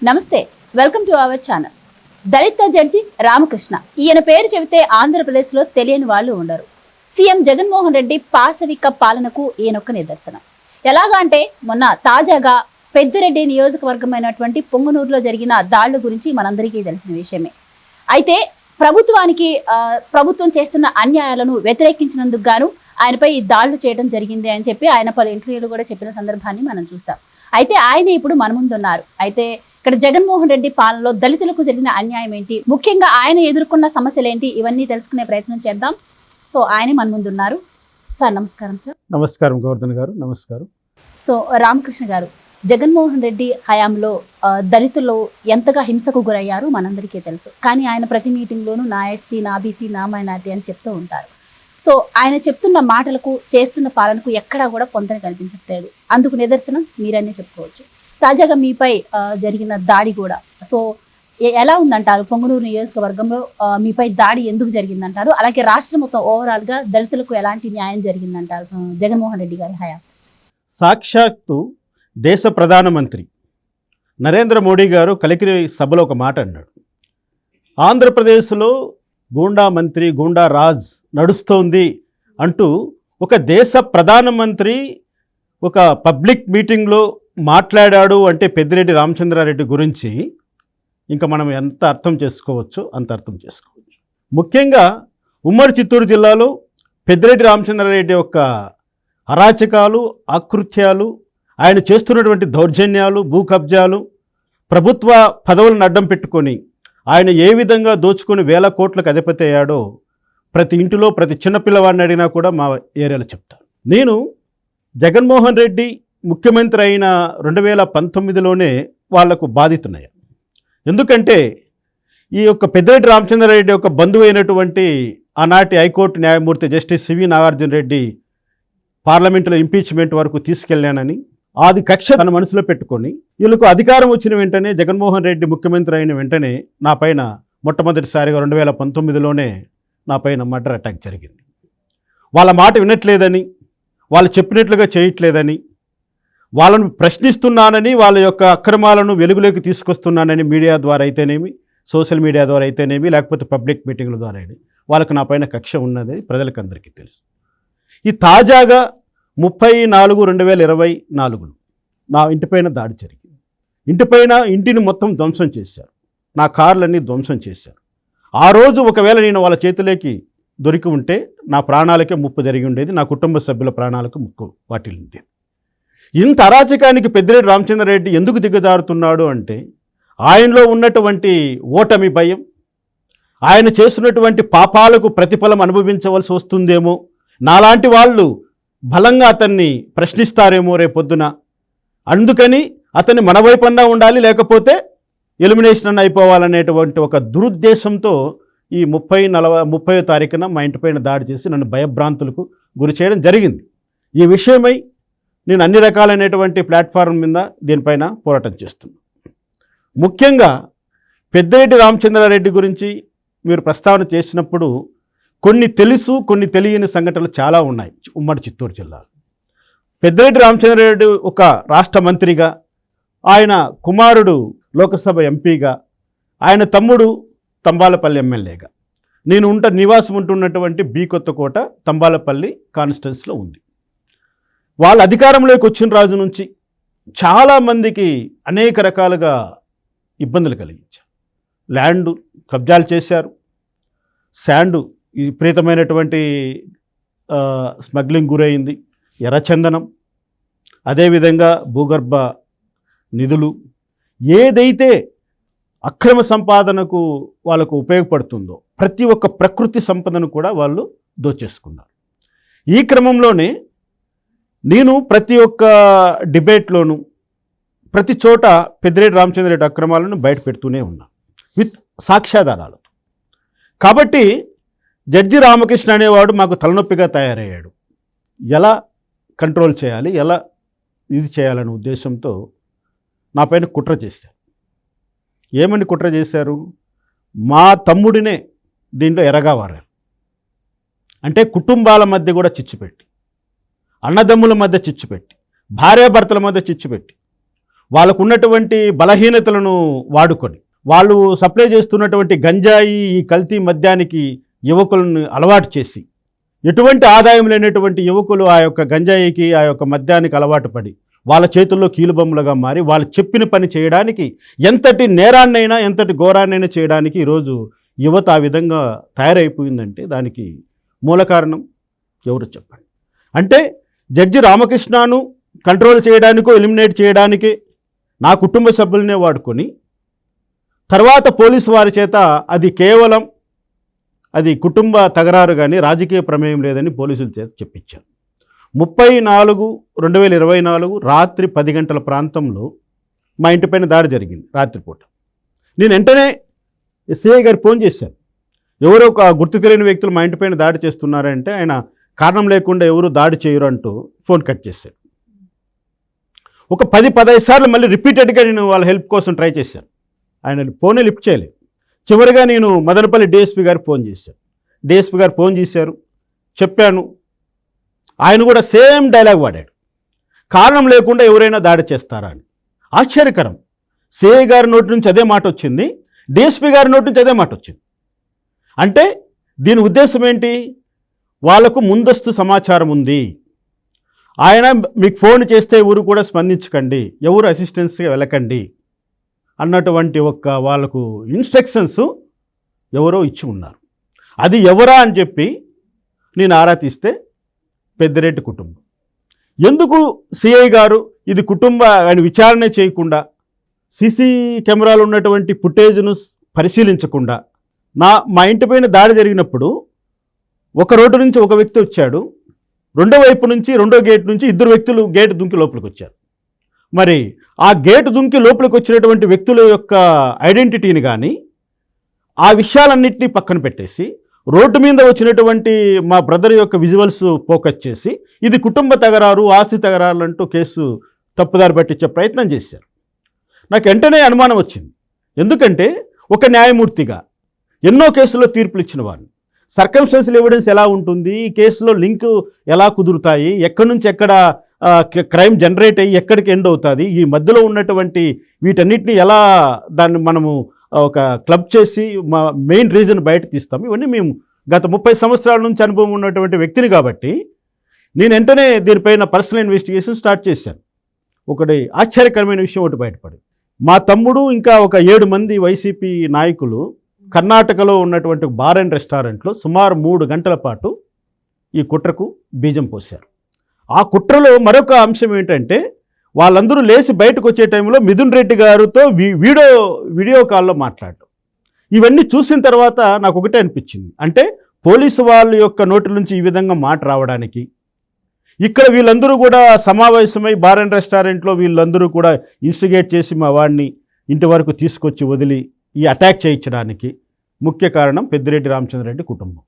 నమస్తే, welcome to our channel. దళిత judge Ramakrishna. ఈయన పేరు చెబితే ఆంధ్రప్రదేశ్లో తెలియని వాళ్ళు ఉండరు. సీఎం జగన్మోహన్ రెడ్డి పాశవిక పాలనకు ఈయనొక్క నిదర్శనం. ఎలాగా అంటే మొన్న తాజాగా పెద్దిరెడ్డి నియోజకవర్గమైనటువంటి పొంగనూరులో జరిగిన దాళ్ల గురించి మనందరికీ తెలిసిన విషయమే. అయితే ప్రభుత్వం చేస్తున్న అన్యాయాలను వ్యతిరేకించినందుకు గాను ఆయనపై ఈ దాళ్లు చేయడం జరిగింది అని చెప్పి ఆయన పలు ఇంటర్వ్యూలు కూడా చెప్పిన సందర్భాన్ని మనం చూసాం. అయితే ఆయన ఇప్పుడు మన ముందున్నారు. అయితే ఇక్కడ జగన్మోహన్ రెడ్డి పాలనలో దళితులకు జరిగిన అన్యాయం ఏంటి, ముఖ్యంగా ఆయన ఎదుర్కొన్న సమస్యలు ఏంటి, ఇవన్నీ తెలుసుకునే ప్రయత్నం చేద్దాం. సో ఆయనే మన ముందున్నారు. సార్ నమస్కారం. సార్ నమస్కారం. గోవర్ధన్ గారు నమస్కారం. సో రామకృష్ణ గారు, జగన్మోహన్ రెడ్డి హయాంలో దళితులు ఎంతగా హింసకు గురయ్యారు మనందరికీ తెలుసు. కానీ ఆయన ప్రతి మీటింగ్లోనూ నా ఎస్టీ, నా బీసీ, నా మైనార్టీ అని చెప్తూ ఉంటారు. సో ఆయన చెప్తున్న మాటలకు చేస్తున్న పాలనకు ఎక్కడా కూడా పొంతన కనిపించట్లేదు. అందుకు నిదర్శనం మీరన్నీ చెప్పుకోవచ్చు. తాజాగా మీపై జరిగిన దాడి కూడా, సో ఎలా ఉందంటారు? పొంగనూరు నియోజకవర్గంలో మీపై దాడి ఎందుకు జరిగిందంటారు? అలాగే రాష్ట్రం మొత్తం ఓవరాల్గా దళితులకు ఎలాంటి న్యాయం జరిగిందంటారు జగన్మోహన్ రెడ్డి గారి హయాం? సాక్షాత్తు దేశ ప్రధానమంత్రి నరేంద్ర మోడీ గారు కలికిరి సభలో ఒక మాట అన్నాడు. ఆంధ్రప్రదేశ్లో గూండా మంత్రి, గూండా రాజ్ నడుస్తోంది అంటూ ఒక దేశ ప్రధానమంత్రి ఒక పబ్లిక్ మీటింగ్లో మాట్లాడాడు అంటే పెద్దిరెడ్డి రామచంద్రారెడ్డి గురించి ఇంకా మనం ఎంత అర్థం చేసుకోవచ్చో అంత అర్థం చేసుకోవచ్చు. ముఖ్యంగా ఉమ్మడి చిత్తూరు జిల్లాలో పెద్దిరెడ్డి రామచంద్రారెడ్డి యొక్క అరాచకాలు, ఆకృత్యాలు, ఆయన చేస్తున్నటువంటి దౌర్జన్యాలు, భూ కబ్జాలు, ప్రభుత్వ పదవులను అడ్డం పెట్టుకొని ఆయన ఏ విధంగా దోచుకొని వేల కోట్లకు అధిపతి అయ్యాడో ప్రతి ఇంటిలో ప్రతి చిన్నపిల్లవాడిని అడిగినా కూడా మా ఏరియాలో చెప్తారు. నేను జగన్మోహన్ రెడ్డి ముఖ్యమంత్రి అయిన 2019లోనే వాళ్లకు బాధితున్నాయి. ఎందుకంటే ఈ యొక్క పెద్దిరెడ్డి రామచంద్రారెడ్డి యొక్క బంధువు అయినటువంటి ఆనాటి హైకోర్టు న్యాయమూర్తి జస్టిస్ సివి నాగార్జున రెడ్డి పార్లమెంటులో ఇంపీచ్మెంట్ వరకు తీసుకెళ్లానని అది కక్ష తన మనసులో పెట్టుకొని వీళ్ళకు అధికారం వచ్చిన వెంటనే జగన్మోహన్ రెడ్డి ముఖ్యమంత్రి అయిన వెంటనే నా పైన మొట్టమొదటిసారిగా 2019లోనే నా పైన మర్డర్ అటాక్ జరిగింది. వాళ్ళ మాట వినట్లేదని, వాళ్ళు చెప్పినట్లుగా చేయట్లేదని, వాళ్ళను ప్రశ్నిస్తున్నానని, వాళ్ళ యొక్క అక్రమాలను వెలుగులోకి తీసుకొస్తున్నానని మీడియా ద్వారా అయితేనేమి, సోషల్ మీడియా ద్వారా అయితేనేమి, లేకపోతే పబ్లిక్ మీటింగ్ల ద్వారా అయినా వాళ్ళకు నా పైన కక్ష ఉన్నది ప్రజలకు అందరికీ తెలుసు. ఈ తాజాగా 30/4/2024 నా ఇంటిపైన దాడి జరిగింది. ఇంటిని మొత్తం ధ్వంసం చేశారు. నా కార్లన్నీ ధ్వంసం చేశారు. ఆ రోజు ఒకవేళ నేను వాళ్ళ చేతిలోకి దొరికి ఉంటే నా ప్రాణాలకే ముప్పు జరిగి ఉండేది, నా కుటుంబ సభ్యుల ప్రాణాలకు ముప్పు వాటిల్లి ఉండేది. ఇంత అరాచకానికి పెద్దిరెడ్డి రామచంద్రారెడ్డి ఎందుకు దిగజారుతున్నాడు అంటే ఆయనలో ఉన్నటువంటి ఓటమి భయం, ఆయన చేస్తున్నటువంటి పాపాలకు ప్రతిఫలం అనుభవించవలసి వస్తుందేమో, నాలాంటి వాళ్ళు బలంగా అతన్ని ప్రశ్నిస్తారేమో రేపొద్దున, అందుకని అతన్ని మన వైపన్నా ఉండాలి, లేకపోతే ఎలిమినేషన్ అన్న అయిపోవాలనేటువంటి ఒక దురుద్దేశంతో ఈ 30వ తారీఖున మా ఇంటిపైన దాడి చేసి నన్ను భయభ్రాంతులకు గురి చేయడం జరిగింది. ఈ విషయమై నేను అన్ని రకాలైనటువంటి ప్లాట్ఫారం మీద దీనిపైన పోరాటం చేస్తున్నాను. ముఖ్యంగా పెద్దిరెడ్డి రామచంద్రారెడ్డి గురించి మీరు ప్రస్తావన చేసినప్పుడు కొన్ని తెలుసు, కొన్ని తెలియని సంఘటనలు చాలా ఉన్నాయి ఉమ్మడి చిత్తూరు జిల్లాలో. పెద్దిరెడ్డి రామచంద్రారెడ్డి ఒక రాష్ట్ర మంత్రిగా, ఆయన కుమారుడు లోకసభ ఎంపీగా, ఆయన తమ్ముడు తంబాలపల్లి ఎమ్మెల్యేగా, నేను నివాసం ఉంటున్నటువంటి బి కొత్తకోట తంబాలపల్లి కాన్స్టిట్యున్సీలో ఉంది. వాళ్ళ అధికారంలోకి వచ్చిన రోజు నుంచి చాలామందికి అనేక రకాలుగా ఇబ్బందులు కలిగించారు. ల్యాండ్ కబ్జాలు చేశారు, శాండు విపరీతమైనటువంటి స్మగ్లింగ్ గురైంది, ఎర్రచందనం, అదేవిధంగా భూగర్భ నిధులు, ఏదైతే అక్రమ సంపాదనకు వాళ్ళకు ఉపయోగపడుతుందో ప్రతి ఒక్క ప్రకృతి సంపదను కూడా వాళ్ళు దోచేసుకున్నారు. ఈ క్రమంలోనే నేను ప్రతి ఒక్క డిబేట్లోనూ ప్రతి చోట పెద్దిరెడ్డి రామచంద్రారెడ్డి అక్రమాలను బయట పెడుతూనే ఉన్నా విత్ సాక్ష్యాధారాలతో. కాబట్టి జడ్జి రామకృష్ణ అనేవాడు మాకు తలనొప్పిగా తయారయ్యాడు. ఎలా కంట్రోల్ చేయాలి, ఎలా ఇది చేయాలనే ఉద్దేశంతో నా పైన కుట్ర చేశారు. ఏమని కుట్ర చేశారు? మా తమ్ముడినే దీంట్లో ఎరగా వారారు. అంటే కుటుంబాల మధ్య కూడా చిచ్చుపెట్టి, అన్నదమ్ముల మధ్య చిచ్చుపెట్టి, భార్యాభర్తల మధ్య చిచ్చుపెట్టి, వాళ్ళకు ఉన్నటువంటి బలహీనతలను వాడుకొని వాళ్ళు సప్లై చేస్తున్నటువంటి గంజాయి ఈ కల్తీ మద్యానికి యువకులను అలవాటు చేసి ఎటువంటి ఆదాయం లేనటువంటి యువకులు ఆ యొక్క గంజాయికి ఆ యొక్క మద్యానికి అలవాటు పడి వాళ్ళ చేతుల్లో కీలుబొమ్మలుగా మారి వాళ్ళు చెప్పిన పని చేయడానికి ఎంతటి నేరాన్నైనా ఎంతటి ఘోరాన్నైనా చేయడానికి ఈరోజు యువత ఆ విధంగా తయారైపోయిందంటే దానికి మూల కారణం ఎవరు చెప్పండి. అంటే జడ్జి రామకృష్ణను కంట్రోల్ చేయడానికో ఎలిమినేట్ చేయడానికి నా కుటుంబ సభ్యులనే వాడుకొని తర్వాత పోలీసు వారి చేత అది కేవలం అది కుటుంబ తగరారు కానీ రాజకీయ ప్రమేయం లేదని పోలీసుల చేత చెప్పించాను. 34/2024 రాత్రి 10 గంటల ప్రాంతంలో మా ఇంటిపైన దాడి జరిగింది రాత్రిపూట. నేను వెంటనే సిఐ గారు ఫోన్ చేశాను. ఎవరో ఒక గుర్తు తెలియని వ్యక్తులు మా ఇంటిపైన దాడి చేస్తున్నారంటే ఆయన కారణం లేకుండా ఎవరు దాడి చేయరు అంటూ ఫోన్ కట్ చేశారు. ఒక 10-15 సార్లు మళ్ళీ రిపీటెడ్గా నేను వాళ్ళ హెల్ప్ కోసం ట్రై చేశాను. ఆయన ఫోనే లిఫ్ట్ చేయలేదు. చివరిగా నేను మదనపల్లి డిఎస్పీ గారికి ఫోన్ చేశాను. డిఎస్పీ గారు ఫోన్ చేశారు, చెప్పాను. ఆయన కూడా సేమ్ డైలాగ్ వాడాడు, కారణం లేకుండా ఎవరైనా దాడి చేస్తారా అని. ఆశ్చర్యకరం, సిఐ గారి నోటి నుంచి అదే మాట వచ్చింది, డిఎస్పీ గారి నోటి నుంచి అదే మాట వచ్చింది. అంటే దీని ఉద్దేశం ఏంటి? వాళ్లకు ముందస్తు సమాచారం ఉంది. ఆయన మీకు ఫోన్ చేస్తే ఎవరు కూడా స్పందించకండి, ఎవరు అసిస్టెన్స్గా వెళ్ళకండి అన్నటువంటి వాళ్ళకు ఇన్స్ట్రక్షన్స్ ఎవరో ఇచ్చి ఉన్నారు. అది ఎవరా అని చెప్పి నేను ఆరా తీస్తే పెద్దిరెడ్డి కుటుంబం. ఎందుకు సిఐ గారు ఇది కుటుంబ ఆయన విచారణ చేయకుండా సీసీ కెమెరాలు ఉన్నటువంటి ఫుటేజ్ను పరిశీలించకుండా మా ఇంటిపైన దాడి జరిగినప్పుడు ఒక రోడ్డు నుంచి ఒక వ్యక్తి వచ్చాడు, రెండో వైపు నుంచి రెండో గేట్ నుంచి 2 వ్యక్తులు గేటు దుంకి లోపలికి వచ్చారు. మరి ఆ గేటు దుంకి లోపలికి వచ్చినటువంటి వ్యక్తుల యొక్క ఐడెంటిటీని కానీ ఆ విషయాలన్నింటినీ పక్కన పెట్టేసి రోడ్డు మీద వచ్చినటువంటి మా బ్రదర్ యొక్క విజువల్స్ ఫోకస్ చేసి ఇది కుటుంబ తగరారు, ఆస్తి తగరారు అంటూ కేసు తప్పుదారి పట్టించే ప్రయత్నం చేశారు. నాకు వెంటనే అనుమానం వచ్చింది. ఎందుకంటే ఒక న్యాయమూర్తిగా ఎన్నో కేసుల్లో తీర్పులు ఇచ్చిన వారిని సర్కమ్స్టెన్షియల్ ఎవిడెన్స్ ఎలా ఉంటుంది, ఈ కేసులో లింకు ఎలా కుదురుతాయి, ఎక్కడి నుంచి ఎక్కడ క్రైమ్ జనరేట్ అయ్యి ఎక్కడికి ఎండ్ అవుతుంది, ఈ మధ్యలో ఉన్నటువంటి వీటన్నిటిని ఎలా దాన్ని మనము ఒక క్లబ్ చేసి మా మెయిన్ రీజన్ బయట తీస్తాము. ఇవన్నీ మేము గత 30 సంవత్సరాల నుంచి అనుభవం ఉన్నటువంటి వ్యక్తిని కాబట్టి నేను వెంటనే దీనిపైన పర్సనల్ ఇన్వెస్టిగేషన్ స్టార్ట్ చేశాను. ఒకటి ఆశ్చర్యకరమైన విషయం ఒకటి బయటపడింది. మా తమ్ముడు ఇంకా ఒక 7 మంది వైసీపీ నాయకులు కర్ణాటకలో ఉన్నటువంటి బార్ అండ్ రెస్టారెంట్లో సుమారు 3 గంటల పాటు ఈ కుట్రకు బీజం పోశారు. ఆ కుట్రలో మరొక అంశం ఏంటంటే వాళ్ళందరూ లేచి బయటకు వచ్చే టైంలో మిథున్ రెడ్డి గారితో వీడియో కాల్లో మాట్లాడటం. ఇవన్నీ చూసిన తర్వాత నాకు ఒకటే అనిపించింది, అంటే పోలీసు వాళ్ళ యొక్క నోటి నుంచి ఈ విధంగా మాట రావడానికి ఇక్కడ వీళ్ళందరూ కూడా సమావేశమై బార్ అండ్ రెస్టారెంట్లో వీళ్ళందరూ కూడా ఇన్స్టిగేట్ చేసి మా వాడిని ఇంటి వరకు తీసుకొచ్చి వదిలి ఈ అటాక్ చేయించడానికి ముఖ్య కారణం పెద్దిరెడ్డి రామచంద్రరెడ్డి కుటుంబం.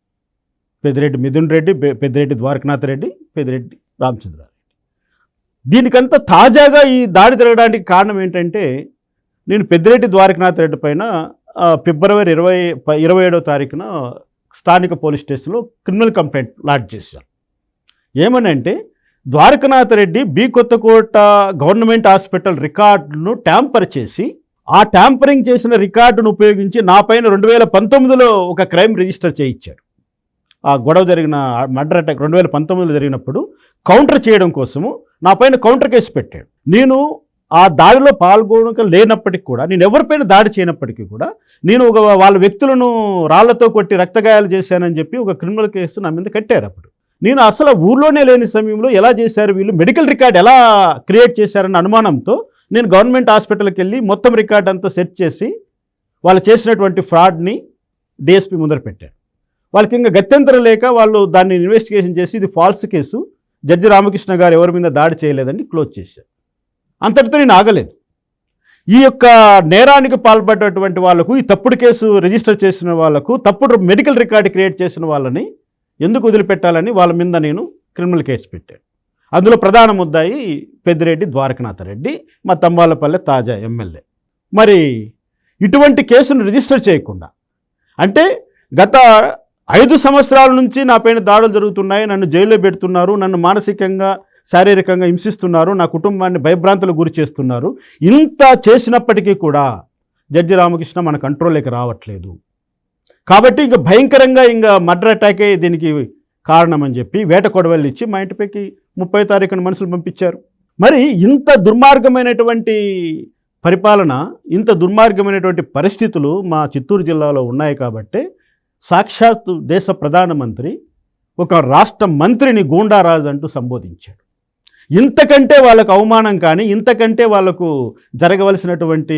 పెద్దిరెడ్డి మిథున్ రెడ్డి, పెద్దిరెడ్డి ద్వారకనాథ్ రెడ్డి, పెద్దిరెడ్డి రామచంద్రారెడ్డి. దీనికంతా తాజాగా ఈ దాడి జరగడానికి కారణం ఏంటంటే నేను పెద్దిరెడ్డి ద్వారకనాథ్ రెడ్డి పైన ఫిబ్రవరి 27వ తారీఖున స్థానిక పోలీస్ స్టేషన్లో క్రిమినల్ కంప్లైంట్ లాడ్జ్ చేశాను. ఏమనంటే ద్వారకనాథ్ రెడ్డి బి కొత్తకోట గవర్నమెంట్ హాస్పిటల్ రికార్డును ట్యాంపర్ చేసి ఆ ట్యాంపరింగ్ చేసిన రికార్డును ఉపయోగించి నా పైన 2019లో ఒక క్రైమ్ రిజిస్టర్ చేయించాడు. ఆ గొడవ జరిగిన మర్డర్ అటాక్ 2019లో జరిగినప్పుడు కౌంటర్ చేయడం కోసము నా పైన కౌంటర్ కేసు పెట్టాడు. నేను ఆ దాడిలో పాల్గొనక లేనప్పటికీ కూడా, నేను ఎవరిపైన దాడి చేయనప్పటికీ కూడా నేను వాళ్ళ వ్యక్తులను రాళ్లతో కొట్టి రక్తగాయాలు చేశానని చెప్పి ఒక క్రిమినల్ కేసు నా మీద కట్టారు. అప్పుడు నేను అసలు ఊర్లోనే లేని సమయంలో ఎలా చేశారు వీళ్ళు, మెడికల్ రికార్డ్ ఎలా క్రియేట్ చేశారన్న అనుమానంతో నేను గవర్నమెంట్ హాస్పిటల్కి వెళ్ళి మొత్తం రికార్డ్ అంతా సెట్ చేసి వాళ్ళు చేసినటువంటి ఫ్రాడ్ని డిఎస్పీ ముందర పెట్టారు. వాళ్ళకి ఇంకా గత్యంతరం లేక వాళ్ళు దాన్ని ఇన్వెస్టిగేషన్ చేసి ఇది ఫాల్స్ కేసు, జడ్జి రామకృష్ణ గారు ఎవరి మీద దాడి చేయలేదని క్లోజ్ చేశారు. అంతటితో నేను ఆగలేదు. ఈ యొక్క నేరానికి పాల్పడ్డటువంటి వాళ్ళకు, ఈ తప్పుడు కేసు రిజిస్టర్ చేసిన వాళ్ళకు, తప్పుడు మెడికల్ రికార్డు క్రియేట్ చేసిన వాళ్ళని ఎందుకు వదిలిపెట్టాలని వాళ్ళ మీద నేను క్రిమినల్ కేసు పెట్టాను. అందులో ప్రధాన ముద్దాయి పెద్దిరెడ్డి ద్వారకనాథ్ రెడ్డి, మా తంబాలపల్లె తాజా ఎమ్మెల్యే. మరి ఇటువంటి కేసును రిజిస్టర్ చేయకుండా, అంటే గత 5 సంవత్సరాల నుంచి నా పైన దాడులు జరుగుతున్నాయి, నన్ను జైల్లో పెడుతున్నారు, నన్ను మానసికంగా శారీరకంగా హింసిస్తున్నారు, నా కుటుంబాన్ని భయభ్రాంతులకు గురి చేస్తున్నారు. ఇంత చేసినప్పటికీ కూడా జడ్జి రామకృష్ణ మన కంట్రోల్లోకి రావట్లేదు. కాబట్టి ఇంకా భయంకరంగా ఇంకా మర్డర్ అటాకే దీనికి కారణం అని చెప్పి వేట కొడవళ్ళు ఇచ్చి మా ఇంటిపైకి 30వ తారీఖున మనుషులు పంపించారు. మరి ఇంత దుర్మార్గమైనటువంటి పరిపాలన, ఇంత దుర్మార్గమైనటువంటి పరిస్థితులు మా చిత్తూరు జిల్లాలో ఉన్నాయి. కాబట్టి సాక్షాత్తు దేశ ప్రధానమంత్రి ఒక రాష్ట్ర మంత్రిని గూండారాజు అంటూ సంబోధించాడు. ఇంతకంటే వాళ్ళకు అవమానం కానీ, ఇంతకంటే వాళ్ళకు జరగవలసినటువంటి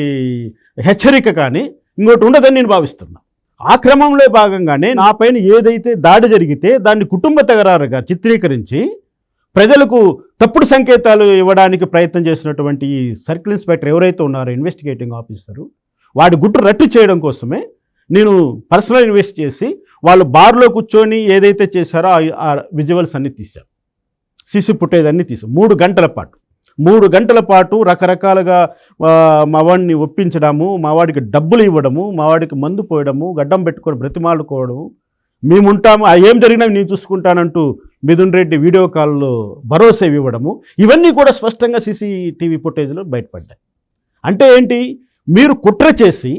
హెచ్చరిక కానీ ఇంకోటి ఉండదని నేను భావిస్తున్నా. ఆ క్రమంలో భాగంగానే నా పైన ఏదైతే దాడి జరిగితే దాన్ని కుటుంబ తగరారుగా చిత్రీకరించి ప్రజలకు తప్పుడు సంకేతాలు ఇవ్వడానికి ప్రయత్నం చేసినటువంటి ఈ సర్కిల్ ఇన్స్పెక్టర్ ఎవరైతే ఉన్నారో ఇన్వెస్టిగేటింగ్ ఆఫీసరు, వాడి గుట్టు రట్టు చేయడం కోసమే నేను పర్సనల్ ఇన్వెస్ట్ చేసి వాళ్ళు బార్లో కూర్చొని ఏదైతే చేశారో ఆ విజువల్స్ అన్నీ తీశారు, సీసీ ఫుటేజ్ అన్నీ తీసాం. 3 గంటల పాటు రకరకాలుగా మా వాడిని ఒప్పించడము, మా వాడికి డబ్బులు ఇవ్వడము, మా వాడికి మందు పోయడము, గడ్డం పెట్టుకొని బ్రతిమాలుకోవడము, మేముంటాము ఏం జరిగినా నేను చూసుకుంటానంటూ మిథున్ రెడ్డి వీడియో కాల్లో భరోసా ఇవ్వడము, ఇవన్నీ కూడా స్పష్టంగా సీసీటీవీ ఫుటేజ్లో బయటపడ్డాయి. అంటే ఏంటి, మీరు కుట్ర చేసి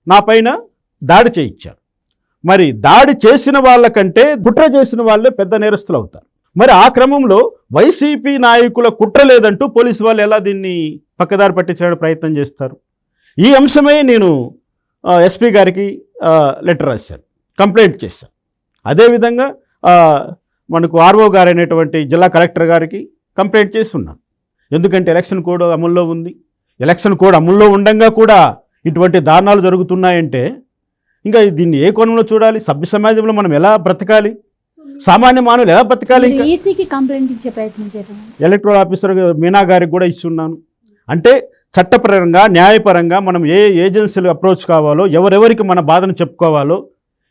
నా పైన దాడి చేయించారు. మరి దాడి చేసిన వాళ్ళకంటే కుట్ర చేసిన వాళ్ళే పెద్ద నేరస్తులు అవుతారు. మరి ఆ క్రమంలో వైసీపీ నాయకుల కుట్ర లేదంటూ పోలీసు వాళ్ళు ఎలా దీన్ని పక్కదారి పట్టించడానికి ప్రయత్నం చేస్తారు? ఈ అంశమే నేను ఎస్పీ గారికి లెటర్ రాశాను, కంప్లైంట్ చేశాను. అదేవిధంగా మనకు ఆర్ఓ గారు అనేటువంటి జిల్లా కలెక్టర్ గారికి కంప్లైంట్ చేసి ఉన్నాను. ఎందుకంటే ఎలక్షన్ కోడ్ అమల్లో ఉంది. ఎలక్షన్ కోడ్ అమల్లో ఉండగా కూడా ఇటువంటి దారుణాలు జరుగుతున్నాయంటే ఇంకా దీన్ని ఏ కోణంలో చూడాలి? సభ్య సమాజంలో మనం ఎలా బ్రతకాలి? సామాన్య మానవులు ఎలా బ్రతకాలి? ఈసీకి కంప్లైంట్ ఇచ్చే ప్రయత్నం చేయడం, ఎలక్టరల్ ఆఫీసర్ మీనా గారికి కూడా ఇస్తున్నాను. అంటే చట్టపరంగా న్యాయపరంగా మనం ఏ ఏజెన్సీలు అప్రోచ్ కావాలో, ఎవరెవరికి మన బాధను చెప్పుకోవాలో,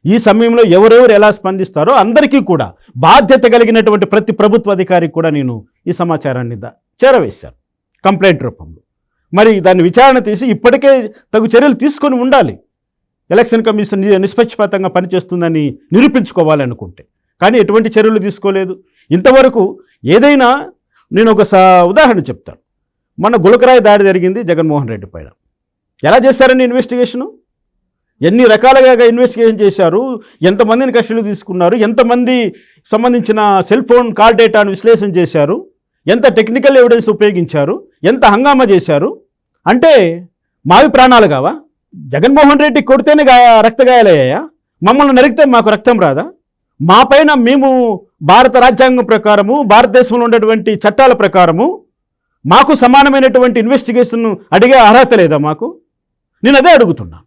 ఈ సమయంలో ఎవరెవరు ఎలా స్పందిస్తారో అందరికీ కూడా బాధ్యత కలిగినటువంటి ప్రతి ప్రభుత్వ అధికారికి కూడా నేను ఈ సమాచారాన్ని చేరవేశాను కంప్లైంట్ రూపంలో. మరి దాన్ని విచారణ తీసి ఇప్పటికే తగు చర్యలు తీసుకొని ఉండాలి. ఎలక్షన్ కమిషన్ నిష్పక్షపాతంగా పనిచేస్తుందని నిరూపించుకోవాలనుకుంటే, కానీ ఎటువంటి చర్యలు తీసుకోలేదు ఇంతవరకు. ఏదైనా నేను ఒక ఉదాహరణ చెప్తాను. మన గులకరాయి దాడి జరిగింది జగన్మోహన్ రెడ్డి పైన. ఎలా చేశారని ఇన్వెస్టిగేషను, ఎన్ని రకాలుగా ఇన్వెస్టిగేషన్ చేశారు, ఎంతమందిని కస్టడీలో తీసుకున్నారు, ఎంతమంది సంబంధించిన సెల్ ఫోన్ కాల్ డేటాను విశ్లేషణ చేశారు, ఎంత టెక్నికల్ ఎవిడెన్స్ ఉపయోగించారు, ఎంత హంగామా చేశారు. అంటే మావి ప్రాణాలు కావా? జగన్మోహన్ రెడ్డి కొడితేనే రక్తగాయాలయ్యాయా? మమ్మల్ని నరికితే మాకు రక్తం రాదా? మా పైన మేము భారత రాజ్యాంగం ప్రకారము, భారతదేశంలో ఉన్నటువంటి చట్టాల ప్రకారము మాకు సమానమైనటువంటి ఇన్వెస్టిగేషన్ అడిగే అర్హత లేదా మాకు? నేను అదే అడుగుతున్నా.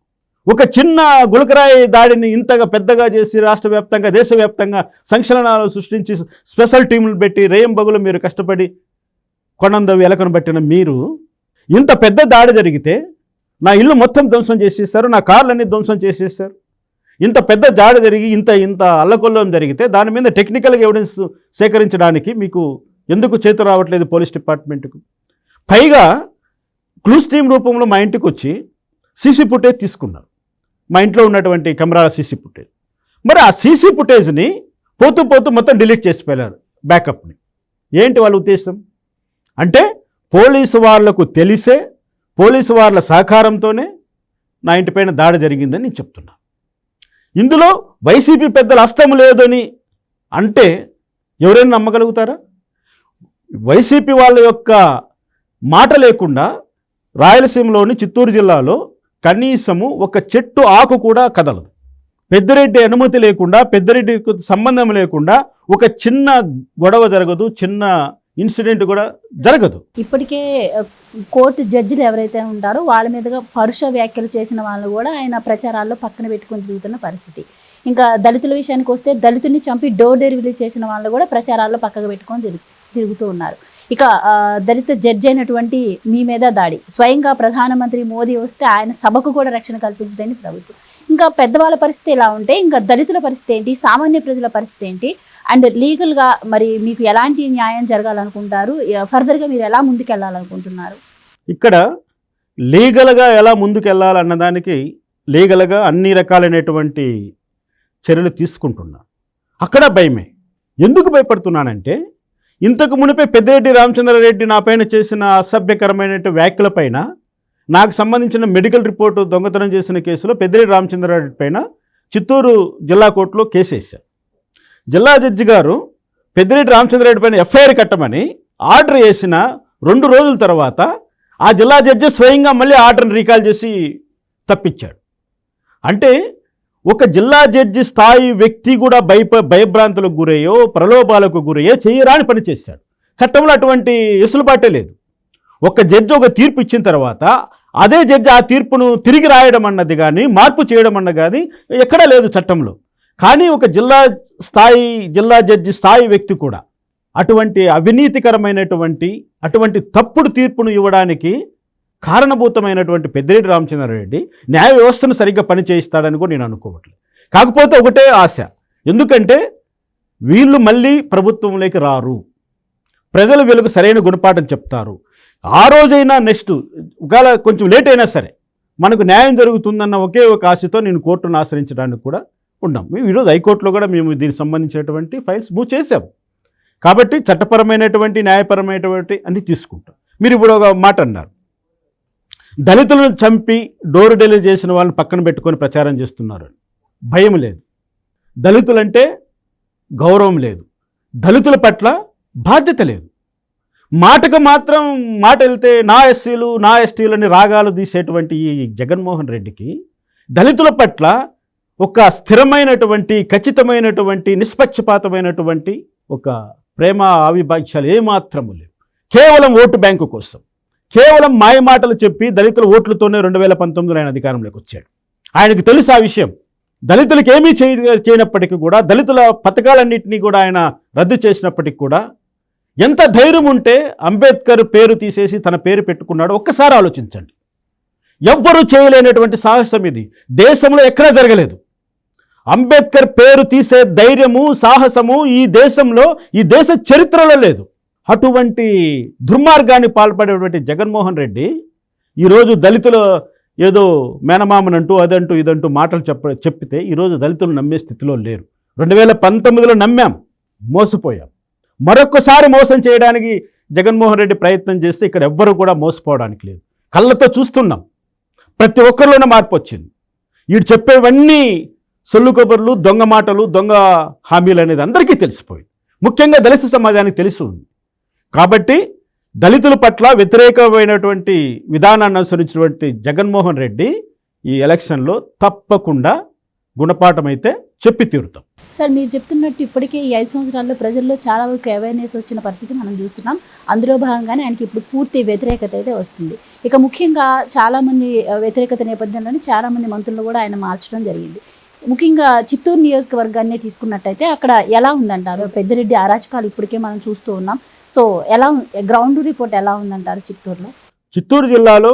ఒక చిన్న గులకరాయి దాడిని ఇంతగా పెద్దగా చేసి రాష్ట్ర వ్యాప్తంగా, దేశవ్యాప్తంగా సంచలనాలు సృష్టించి స్పెషల్ టీములు పెట్టి రేయింబగులు మీరు కష్టపడి కొండందవి ఎలకను పట్టిన మీరు, ఇంత పెద్ద దాడి జరిగితే నా ఇల్లు మొత్తం ధ్వంసం చేసేస్తారు, నా కార్లన్నీ ధ్వంసం చేసేస్తారు. ఇంత పెద్ద దాడి జరిగి ఇంత అల్లకొల్లం జరిగితే దాని మీద టెక్నికల్గా ఎవిడెన్స్ సేకరించడానికి మీకు ఎందుకు చేతులు రావట్లేదు పోలీస్ డిపార్ట్మెంట్కు? పైగా క్లూస్ టీమ్ రూపంలో మా ఇంటికి వచ్చి సీసీ ఫుటేజ్ తీసుకున్నారు, మా ఇంట్లో ఉన్నటువంటి కెమెరా సీసీ ఫుటేజ్. మరి ఆ సీసీ ఫుటేజ్ని పోతూ మొత్తం డిలీట్ చేసిపోయారు, బ్యాకప్ని. ఏంటి వాళ్ళ ఉద్దేశం? అంటే పోలీసు వాళ్లకు తెలిసే, పోలీసు వాళ్ళ సహకారంతోనే నా ఇంటిపైన దాడి జరిగిందని నేను చెప్తున్నా. ఇందులో వైసీపీ పెద్దల హస్తం లేదని అంటే ఎవరైనా నమ్మగలుగుతారా? వైసీపీ వాళ్ళ యొక్క మాట లేకుండా రాయలసీమలోని చిత్తూరు జిల్లాలో కనీసము ఒక చెట్టు ఆకు కూడా కదలదు. పెద్దిరెడ్డి అనుమతి లేకుండా, పెద్దిరెడ్డికి సంబంధం లేకుండా ఒక చిన్న గొడవ జరగదు, చిన్న ఇన్సిడెంట్ కూడా జరగదు. ఇప్పటికే కోర్టు జడ్జిలు ఎవరైతే ఉంటారో వాళ్ళ మీదుగా పరుష వ్యాఖ్యలు చేసిన వాళ్ళు కూడా ఆయన ప్రచారాల్లో పక్కన పెట్టుకొని తిరుగుతున్న పరిస్థితి. ఇంకా దళితుల విషయానికి వస్తే దళితుల్ని చంపి డోర్ డెలివరీ చేసిన వాళ్ళు కూడా ప్రచారాల్లో పక్కకు పెట్టుకొని తిరుగుతూ ఉన్నారు. ఇక దళిత జడ్జి అయినటువంటి మీ మీద దాడి, స్వయంగా ప్రధానమంత్రి మోదీ వస్తే ఆయన సభకు కూడా రక్షణ కల్పించడానికి ప్రభుత్వం. ఇంకా పెద్దవాళ్ళ పరిస్థితి ఎలా ఉంటే ఇంకా దళితుల పరిస్థితి ఏంటి, సామాన్య ప్రజల పరిస్థితి ఏంటి, అండ్ లీగల్గా మరి మీకు ఎలాంటి న్యాయం జరగాలనుకుంటారు, ఫర్దర్గా మీరు ఎలా ముందుకెళ్ళాలనుకుంటున్నారు? ఇక్కడ లీగల్గా ఎలా ముందుకెళ్ళాలన్నదానికి లీగల్గా అన్ని రకాలైనటువంటి చర్యలు తీసుకుంటున్నా. అక్కడ భయమే. ఎందుకు భయపడుతున్నానంటే ఇంతకు మునిపే పెద్దిరెడ్డి రామచంద్రారెడ్డి నా పైన చేసిన అసభ్యకరమైన వ్యాఖ్యలపైన నాకు సంబంధించిన మెడికల్ రిపోర్టు దొంగతనం చేసిన కేసులో పెద్దిరెడ్డి రామచంద్రారెడ్డి పైన చిత్తూరు జిల్లా కోర్టులో కేసు వేశారు. జిల్లా జడ్జి గారు పెద్దిరెడ్డి రామచంద్రారెడ్డి పైన ఎఫ్ఐఆర్ కట్టమని ఆర్డర్ వేసిన 2 రోజుల తర్వాత ఆ జిల్లా జడ్జి స్వయంగా మళ్ళీ ఆర్డర్ని రీకాల్ చేసి తప్పించాడు. అంటే ఒక జిల్లా జడ్జి స్థాయి వ్యక్తి కూడా భయభ్రాంతులకు గురయ్యో ప్రలోభాలకు గురయ్యో చేయరాని పని చేశాడు. చట్టంలో అటువంటి వెసులుబాటే లేదు. ఒక జడ్జి ఒక తీర్పు ఇచ్చిన తర్వాత అదే జడ్జి ఆ తీర్పును తిరిగి రాయడం అన్నది కానీ మార్పు చేయడం అన్నది కానీ ఎక్కడా లేదు చట్టంలో. కానీ ఒక జిల్లా జడ్జి స్థాయి వ్యక్తి కూడా అటువంటి అవినీతికరమైనటువంటి అటువంటి తప్పుడు తీర్పును ఇవ్వడానికి కారణభూతమైనటువంటి పెద్దిరెడ్డి రామచంద్రారెడ్డి న్యాయ వ్యవస్థను సరిగ్గా పని చేయిస్తాడని కూడా నేను అనుకోవట్లేదు. కాకపోతే ఒకటే ఆశ, ఎందుకంటే వీళ్ళు మళ్ళీ ప్రభుత్వంలోకి రారు, ప్రజలు వీళ్ళకు సరైన గుణపాఠం చెప్తారు. ఆ రోజైనా నెక్స్ట్ ఒకవేళ కొంచెం లేట్ అయినా సరే మనకు న్యాయం జరుగుతుందన్న ఒకే ఒక ఆశతో నేను కోర్టును ఆశ్రయించడానికి కూడా ఉన్నాం. మేము ఈరోజు హైకోర్టులో కూడా మేము దీనికి సంబంధించినటువంటి ఫైల్స్ మూవ్ చేసాం. కాబట్టి చట్టపరమైనటువంటి న్యాయపరమైనటువంటి అన్ని తీసుకుంటాం. మీరు ఇప్పుడు ఒక మాట అన్నారు, దళితులను చంపి డోర్ డెలివరీ చేసిన వాళ్ళని పక్కన పెట్టుకొని ప్రచారం చేస్తున్నారు. భయం లేదు, దళితులంటే గౌరవం లేదు, దళితుల పట్ల బాధ్యత లేదు. మాటకు మాత్రం మాట వెళ్తే నా ఎస్సీలు నా ఎస్టీలు అని రాగాలు తీసేటువంటి ఈ జగన్మోహన్ రెడ్డికి దళితుల పట్ల ఒక స్థిరమైనటువంటి ఖచ్చితమైనటువంటి నిష్పక్షపాతమైనటువంటి ఒక ప్రేమ ఆవిభాష్యాలు ఏమాత్రము లేవు. కేవలం ఓటు బ్యాంకు కోసం కేవలం మాయమాటలు చెప్పి దళితుల ఓట్లతోనే 2019లో ఆయన అధికారంలోకి వచ్చాడు. ఆయనకు తెలుసు ఆ విషయం. దళితులకు ఏమీ చేయనప్పటికీ కూడా, దళితుల పథకాలన్నింటినీ కూడా ఆయన రద్దు చేసినప్పటికీ కూడా ఎంత ధైర్యం ఉంటే అంబేద్కర్ పేరు తీసేసి తన పేరు పెట్టుకున్నాడో ఒక్కసారి ఆలోచించండి. ఎవ్వరూ చేయలేనటువంటి సాహసం ఇది దేశంలో ఎక్కడా జరగలేదు. అంబేద్కర్ పేరు తీసే ధైర్యము సాహసము ఈ దేశంలో ఈ దేశ చరిత్రలో లేదు. అటువంటి దుర్మార్గాన్ని పాల్పడేటువంటి జగన్మోహన్ రెడ్డి ఈరోజు దళితుల ఏదో మేనమామనంటూ అదంటూ ఇదంటూ మాటలు చెప్పితే ఈరోజు దళితులు నమ్మే స్థితిలో లేరు. 2019లో నమ్మాం, మోసపోయాం. మరొక్కసారి మోసం చేయడానికి జగన్మోహన్ రెడ్డి ప్రయత్నం చేస్తే ఇక్కడ ఎవ్వరూ కూడా మోసపోవడానికి లేదు. కళ్ళతో చూస్తున్నాం, ప్రతి ఒక్కరిలోనే మార్పు వచ్చింది. వీడు చెప్పేవన్నీ సొల్లు కబుర్లు, దొంగ మాటలు, దొంగ హామీలు అనేది అందరికీ తెలిసిపోయింది. ముఖ్యంగా దళిత సమాజానికి తెలిసి ఉంది. కాబట్టి దళితుల పట్ల వ్యతిరేకమైనటువంటి విధానాన్ని అనుసరించినటువంటి జగన్మోహన్ రెడ్డి ఈ ఎలక్షన్లో తప్పకుండా గుణపాఠం అయితే చెప్పి తీరుతాం. సార్, మీరు చెప్తున్నట్టు ఇప్పటికే ఈ 5 సంవత్సరాల్లో ప్రజల్లో చాలా వరకు అవేర్నెస్ వచ్చిన పరిస్థితి మనం చూస్తున్నాం. అందులో భాగంగానే ఆయనకి ఇప్పుడు పూర్తి వ్యతిరేకత అయితే వస్తుంది. ఇక ముఖ్యంగా చాలామంది వ్యతిరేకత నేపథ్యంలోనే చాలామంది మంత్రులు కూడా ఆయన మార్చడం జరిగింది. ముఖ్యంగా చిత్తూరు నియోజకవర్గాన్ని తీసుకున్నట్టయితే అక్కడ ఎలా ఉందంటారు? పెద్దిరెడ్డి అరాచకాలు ఇప్పటికే మనం చూస్తూ ఉన్నాం. సో ఎలా గ్రౌండ్ రిపోర్ట్ ఎలా ఉందంటారు చిత్తూరులో? చిత్తూరు జిల్లాలో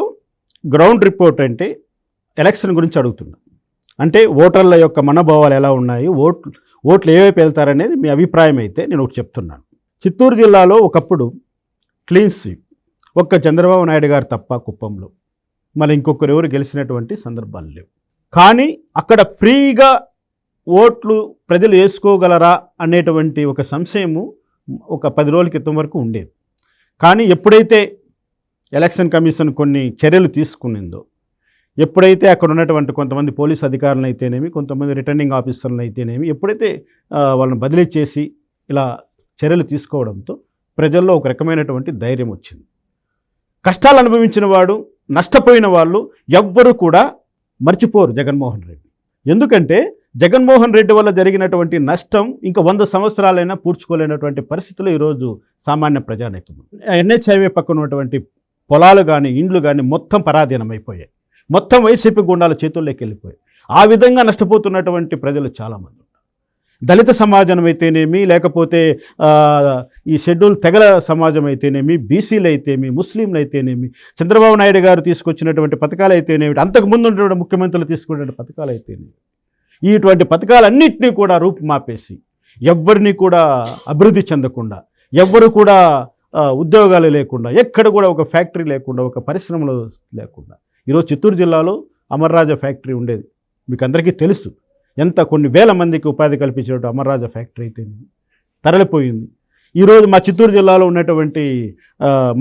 గ్రౌండ్ రిపోర్ట్ అంటే ఎలక్షన్ గురించి అడుగుతున్నాం. అంటే ఓటర్ల యొక్క మనోభావాలు ఎలా ఉన్నాయి, ఓట్లు ఏవైపు వెళ్తారనేది మీ అభిప్రాయం అయితే నేను ఒకటి చెప్తున్నాను. చిత్తూరు జిల్లాలో ఒకప్పుడు క్లీన్ స్వీప్, ఒక్క చంద్రబాబు నాయుడు గారు తప్ప కుప్పంలో మళ్ళీ ఇంకొకరు ఎవరు గెలిచినటువంటి సందర్భాలు లేవు. కానీ అక్కడ ఫ్రీగా ఓట్లు ప్రజలు వేసుకోగలరా అనేటువంటి ఒక సంశయము ఒక 10 రోజుల క్రితం వరకు ఉండేది. కానీ ఎప్పుడైతే ఎలక్షన్ కమిషన్ కొన్ని చర్యలు తీసుకునిందో, ఎప్పుడైతే అక్కడ ఉన్నటువంటి కొంతమంది పోలీస్ అధికారులను అయితేనేమి, కొంతమంది రిటర్నింగ్ ఆఫీసర్లను అయితేనేమి, ఎప్పుడైతే వాళ్ళని బదిలీ చేసి ఇలా చర్యలు తీసుకోవడంతో ప్రజల్లో ఒక రకమైనటువంటి ధైర్యం వచ్చింది. కష్టాలు అనుభవించిన వాడు, నష్టపోయిన వాళ్ళు ఎవ్వరూ కూడా మర్చిపోరు జగన్మోహన్ రెడ్డి. ఎందుకంటే జగన్మోహన్ రెడ్డి వల్ల జరిగినటువంటి నష్టం ఇంకా 100 సంవత్సరాలైనా పూడ్చుకోలేనటువంటి పరిస్థితులు ఈరోజు సామాన్య ప్రజానీకం. ఎన్హెచ్ హైవే పక్కన ఉన్నటువంటి పొలాలు కానీ ఇండ్లు కానీ మొత్తం పరాధీనమైపోయాయి. మొత్తం వైసీపీ గుండాల చేతుల్లోకి వెళ్ళిపోయాయి. ఆ విధంగా నష్టపోతున్నటువంటి ప్రజలు చాలామంది ఉన్నారు. దళిత సమాజం అయితేనేమి, లేకపోతే ఈ షెడ్యూల్ తెగల సమాజం అయితేనేమి, బీసీలు అయితేనేమి, ముస్లింలు అయితేనేమి, చంద్రబాబు నాయుడు గారు తీసుకొచ్చినటువంటి పథకాలు అయితేనేమి, అంతకుముందు ఉన్నటువంటి ముఖ్యమంత్రులు తీసుకునే పథకాలు అయితేనేమి, ఇటువంటి పథకాలన్నింటినీ కూడా రూపుమాపేసి ఎవ్వరిని కూడా అభివృద్ధి చెందకుండా, ఎవ్వరు కూడా ఉద్యోగాలు లేకుండా, ఎక్కడ కూడా ఒక ఫ్యాక్టరీ లేకుండా, ఒక పరిశ్రమలు లేకుండా, ఈరోజు చిత్తూరు జిల్లాలో అమర్రాజా ఫ్యాక్టరీ ఉండేది, మీకు అందరికీ తెలుసు. ఎంత కొన్ని వేల మందికి ఉపాధి కల్పించినట్టు అమర్రాజా ఫ్యాక్టరీ అయితే తరలిపోయింది. ఈరోజు మా చిత్తూరు జిల్లాలో ఉన్నటువంటి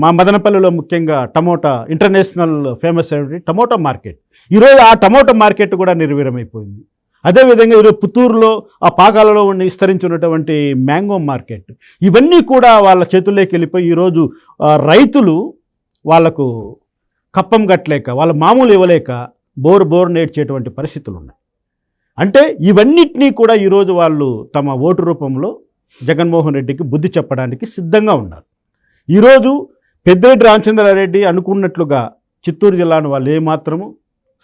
మా మదనపల్లిలో ముఖ్యంగా టమోటా ఇంటర్నేషనల్ ఫేమస్ అయినటువంటి టమోటా మార్కెట్, ఈరోజు ఆ టమోటా మార్కెట్ కూడా నిర్వీర్యమైపోయింది. అదేవిధంగా ఈరోజు పుత్తూరులో ఆ పాకాలలో విస్తరించినటువంటి మ్యాంగో మార్కెట్, ఇవన్నీ కూడా వాళ్ళ చేతుల్లోకి వెళ్ళిపోయి ఈరోజు రైతులు వాళ్లకు కప్పం కట్టలేక, వాళ్ళ మామూలు ఇవ్వలేక బోరు నేర్చేటువంటి పరిస్థితులు ఉన్నాయి. అంటే ఇవన్నిటినీ కూడా ఈరోజు వాళ్ళు తమ ఓటు రూపంలో జగన్మోహన్ రెడ్డికి బుద్ధి చెప్పడానికి సిద్ధంగా ఉన్నారు. ఈరోజు పెద్దిరెడ్డి రామచంద్రారెడ్డి అనుకున్నట్లుగా చిత్తూరు జిల్లాను వాళ్ళు ఏమాత్రము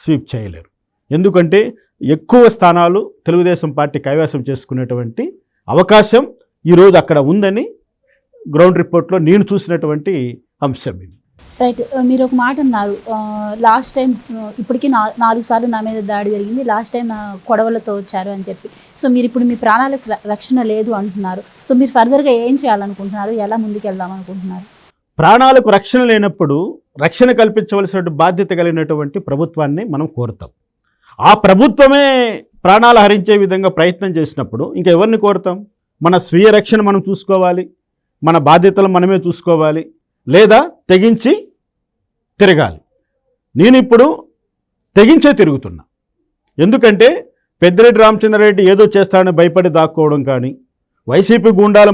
స్వీప్ చేయలేరు. ఎందుకంటే ఎక్కువ స్థానాలు తెలుగుదేశం పార్టీ కైవసం చేసుకునేటువంటి అవకాశం ఈరోజు అక్కడ ఉందని గ్రౌండ్ రిపోర్ట్లో నేను చూసినటువంటి అంశం ఇది. రైట్, మీరు ఒక మాట అన్నారు, లాస్ట్ టైం ఇప్పటికీ 4 సార్లు నా మీద దాడి జరిగింది, లాస్ట్ టైం నా కొడవలతో వచ్చారు అని చెప్పి. సో మీరు ఇప్పుడు మీ ప్రాణాలకు రక్షణ లేదు అంటున్నారు. సో మీరు ఫర్దర్గా ఏం చేయాలనుకుంటున్నారు, ఎలా ముందుకెళ్దాం అనుకుంటున్నారు? ప్రాణాలకు రక్షణ లేనప్పుడు రక్షణ కల్పించవలసిన బాధ్యత కలిగినటువంటి ప్రభుత్వాన్ని మనం కోరుతాం. ఆ ప్రభుత్వమే ప్రాణాలు హరించే విధంగా ప్రయత్నం చేసినప్పుడు ఇంకా ఎవరిని కోరుతాం? మన స్వీయ రక్షణ మనం చూసుకోవాలి, మన బాధ్యతలు మనమే చూసుకోవాలి, లేదా తెగించి తిరగాలి. నేను ఇప్పుడు తెగించే తిరుగుతున్నా. ఎందుకంటే పెద్దిరెడ్డి రామచంద్రారెడ్డి ఏదో చేస్తారని భయపడి దాక్కోవడం కానీ, వైసీపీ గుండాలు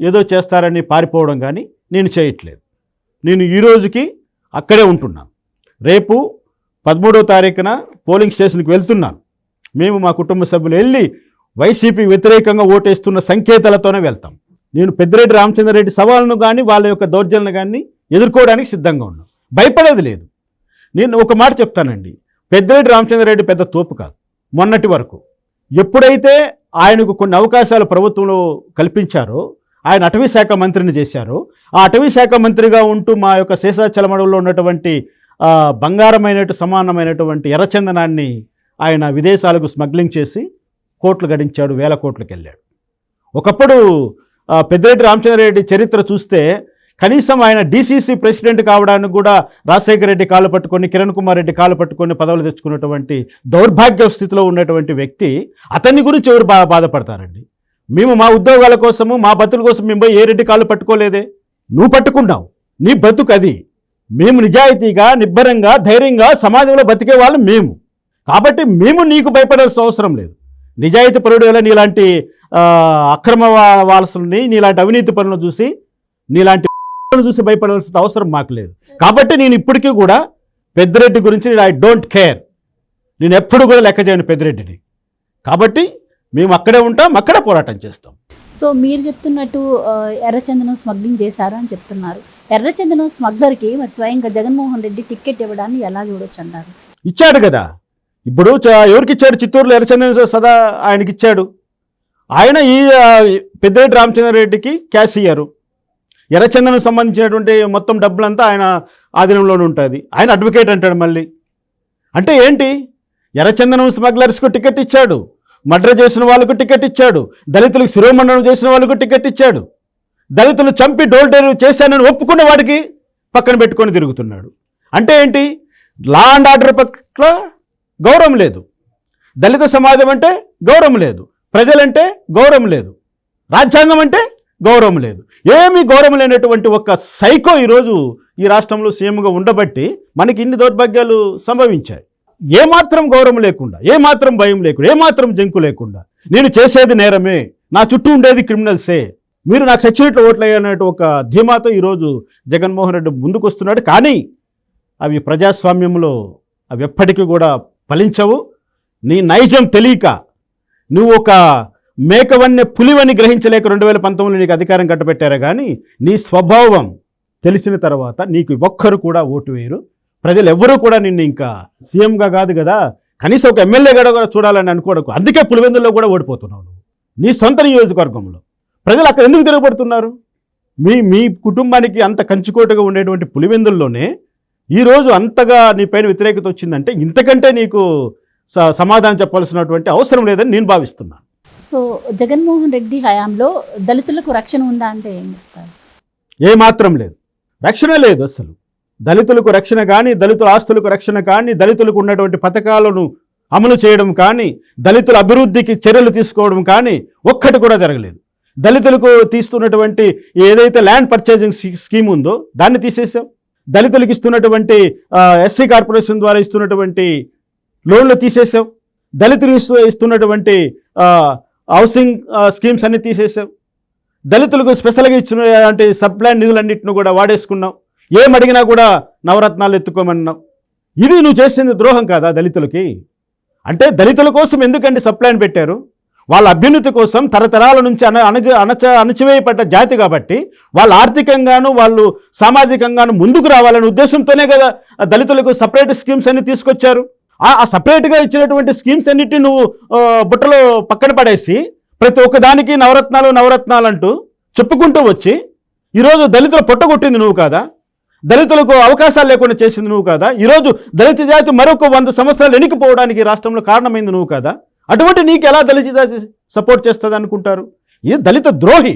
ఏదో చేస్తారని పారిపోవడం కానీ నేను చేయట్లేదు. నేను ఈ రోజుకి అక్కడే ఉంటున్నాను. రేపు 13వ తారీఖున పోలింగ్ స్టేషన్కి వెళ్తున్నాను. మేము మా కుటుంబ సభ్యులు వెళ్ళి వైసీపీ వ్యతిరేకంగా ఓటేస్తున్న సంకేతాలతోనే వెళ్తాం. నేను పెద్దిరెడ్డి రామచంద్రారెడ్డి సవాళ్ళను కానీ వాళ్ళ యొక్క దౌర్జన్యాలను కానీ ఎదుర్కోవడానికి సిద్ధంగా ఉన్నాను. భయపడేది లేదు. నేను ఒక మాట చెప్తానండి, పెద్దిరెడ్డి రామచంద్రారెడ్డి పెద్ద తోపు కాదు. మొన్నటి వరకు ఎప్పుడైతే ఆయనకు కొన్ని అవకాశాలు ప్రభుత్వంలో కల్పించారో, ఆయన అటవీ శాఖ మంత్రిని చేశారో, ఆ అటవీ శాఖ మంత్రిగా ఉంటూ మా యొక్క శేషాచలమడలో ఉన్నటువంటి సమానమైనటువంటి ఎర్రచందనాన్ని ఆయన విదేశాలకు స్మగ్లింగ్ చేసి కోట్లు గడించాడు, 1000 కోట్లకు వెళ్ళాడు. ఒకప్పుడు పెద్దిరెడ్డి రామచంద్రారెడ్డి చరిత్ర చూస్తే కనీసం ఆయన డీసీసీ ప్రెసిడెంట్ కావడానికి కూడా రాజశేఖర రెడ్డి కాళ్ళు పట్టుకొని, కిరణ్ కుమార్ రెడ్డి కాళ్ళు పట్టుకొని పదవులు తెచ్చుకున్నటువంటి దౌర్భాగ్య స్థితిలో ఉన్నటువంటి వ్యక్తి. అతన్ని గురించి ఎవరు బాధపడతారండి? మేము మా ఉద్యోగాల కోసము, మా బతుల కోసం మేము పోయి ఏ రెడ్డి కాళ్ళు పట్టుకోలేదే. నువ్వు పట్టుకున్నావు, నీ బతుకు అది. మేము నిజాయితీగా, నిబ్బరంగా, ధైర్యంగా సమాజంలో బతికే వాళ్ళు మేము. కాబట్టి మేము నీకు భయపడాల్సిన అవసరం లేదు. నిజాయితీ పరుడు ఎలా నీలాంటి అక్రమ వారసుల్ని, నీలాంటి అవినీతి పనులను చూసి, నీలాంటి చూసి భయపడాల్సిన అవసరం మాకు లేదు. కాబట్టి నేను ఇప్పటికీ కూడా పెద్దిరెడ్డి గురించి ఐ డోంట్ కేర్. నేను ఎప్పుడు కూడా లెక్క చేయను పెద్దిరెడ్డిని. కాబట్టి మేము అక్కడే ఉంటాం, అక్కడే పోరాటం చేస్తాం. సో మీరు చెప్తున్నట్టు ఎర్రచందనం స్మగ్లింగ్ చేశారు అని చెప్తున్నారు. ఎర్రచందనం స్మగ్లర్కి మరి స్వయంగా జగన్మోహన్ రెడ్డి టికెట్ ఇవ్వడాన్ని ఎలా చూడొచ్చు అంటారు? ఇచ్చాడు కదా. ఇప్పుడు ఎవరికి ఇచ్చాడు? చిత్తూరులో ఎర్రచందనం సదా ఆయనకి ఇచ్చాడు. ఆయన ఈ పెద్దిరెడ్డి రామచంద్రారెడ్డికి క్యాష్ ఇయ్యారు. ఎర్రచందనం సంబంధించినటువంటి మొత్తం డబ్బులంతా ఆయన ఆధీనంలోనే ఉంటుంది. ఆయన అడ్వకేట్ అంటాడు మళ్ళీ. అంటే ఏంటి? ఎర్రచందనం స్మగ్లర్స్కు టికెట్ ఇచ్చాడు, మర్డర్ చేసిన వాళ్ళకు టికెట్ ఇచ్చాడు, దళితులకు శిరోమండనం చేసిన వాళ్ళకు టికెట్ ఇచ్చాడు, దళితులు చంపి డోల్టేరు చేశానని ఒప్పుకున్న వాడికి పక్కన పెట్టుకొని తిరుగుతున్నాడు. అంటే ఏంటి? లా అండ్ ఆర్డర్ పట్ల గౌరవం లేదు, దళిత సమాజం అంటే గౌరవం లేదు, ప్రజలంటే గౌరవం లేదు, రాజ్యాంగం అంటే గౌరవం లేదు. ఏమీ గౌరవం లేనటువంటి ఒక సైకో ఈరోజు ఈ రాష్ట్రంలో సీఎంగా ఉండబట్టి మనకి ఇన్ని దౌర్భాగ్యాలు సంభవించాయి. ఏమాత్రం గౌరవం లేకుండా, ఏమాత్రం భయం లేకుండా, ఏమాత్రం జంకు లేకుండా నేను చేసేది నేరమే, నా చుట్టూ ఉండేది క్రిమినల్సే, మీరు నాకు సచ్చినట్లు ఓట్లయ్యన్నట్టు ఒక ధీమాతో ఈరోజు జగన్మోహన్ రెడ్డి ముందుకు వస్తున్నాడు. కానీ అవి ప్రజాస్వామ్యంలో అవి ఎప్పటికీ కూడా ఫలించవు. నీ నైజం తెలియక నువ్వు ఒక మేకవన్నే పులివని గ్రహించలేక 2019లో నీకు అధికారం కట్టబెట్టారా. కానీ నీ స్వభావం తెలిసిన తర్వాత నీకు ఒక్కరు కూడా ఓటు వేయరు. ప్రజలు ఎవ్వరూ కూడా నిన్ను ఇంకా సీఎంగా కాదు కదా, కనీసం ఒక ఎమ్మెల్యేగా కూడా చూడాలని అనుకోవడం. అందుకే పులివెందుల్లో కూడా ఓడిపోతున్నావు నువ్వు. నీ సొంత నియోజకవర్గంలో ప్రజలు అక్కడ ఎందుకు తిరగబడుతున్నారు? మీ కుటుంబానికి అంత కంచుకోటగా ఉండేటువంటి పులివెందుల్లోనే ఈరోజు అంతగా నీ పైన వ్యతిరేకత వచ్చిందంటే ఇంతకంటే నీకు సమాధానం చెప్పాల్సినటువంటి అవసరం లేదని నేను భావిస్తున్నాను. సో జగన్మోహన్ రెడ్డి హయాంలో దళితులకు రక్షణ ఉందా అంటే ఏం చెప్తారు? ఏమాత్రం లేదు, రక్షణ లేదు అసలు. దళితులకు రక్షణ కానీ, దళితుల ఆస్తులకు రక్షణ కానీ, దళితులకు ఉన్నటువంటి పథకాలను అమలు చేయడం కానీ, దళితుల అభివృద్ధికి చర్యలు తీసుకోవడం కానీ ఒక్కటి కూడా జరగలేదు. దళితులకు తీస్తున్నటువంటి ఏదైతే ల్యాండ్ పర్చేజింగ్ స్కీమ్ ఉందో దాన్ని తీసేసావు. దళితులకు ఇస్తున్నటువంటి ఎస్సీ కార్పొరేషన్ ద్వారా ఇస్తున్నటువంటి లోన్లు తీసేసావు. దళితులు ఇస్తున్నటువంటి హౌసింగ్ స్కీమ్స్ అన్ని తీసేసావు. దళితులకు స్పెషల్గా ఇచ్చిన అంటే సబ్ ప్లాన్ నిధులన్నింటిని కూడా వాడేసుకున్నావు. ఏం అడిగినా కూడా నవరత్నాలు ఎత్తుకోమన్నావు. ఇది నువ్వు చేసింది ద్రోహం కాదా దళితులకి? అంటే దళితుల కోసం ఎందుకండి సబ్ ప్లాన్ పెట్టారు? వాళ్ళ అభ్యున్నతి కోసం తరతరాల నుంచి అణచివేయబడ్డ జాతి కాబట్టి వాళ్ళు ఆర్థికంగాను వాళ్ళు సామాజికంగాను ముందుకు రావాలనే ఉద్దేశంతోనే కదా దళితులకు సపరేట్ స్కీమ్స్ అన్ని తీసుకొచ్చారు. ఆ సపరేట్గా ఇచ్చినటువంటి స్కీమ్స్ అన్నిటిని నువ్వు బుట్టలో పక్కన పడేసి ప్రతి ఒక్కదానికి నవరత్నాలు అంటూ చెప్పుకుంటూ వచ్చి ఈరోజు దళితులు పొట్టగొట్టింది నువ్వు కాదా? దళితులకు అవకాశాలు లేకుండా చేసింది నువ్వు కాదా? ఈరోజు దళిత జాతి మరొక 100 సంవత్సరాలు వెనక్కిపోవడానికి రాష్ట్రంలో కారణమైంది నువ్వు కాదా? అటువంటి నీకు ఎలా దళిత జాతి సపోర్ట్ చేస్తుంది అనుకుంటారు? ఇది దళిత ద్రోహి.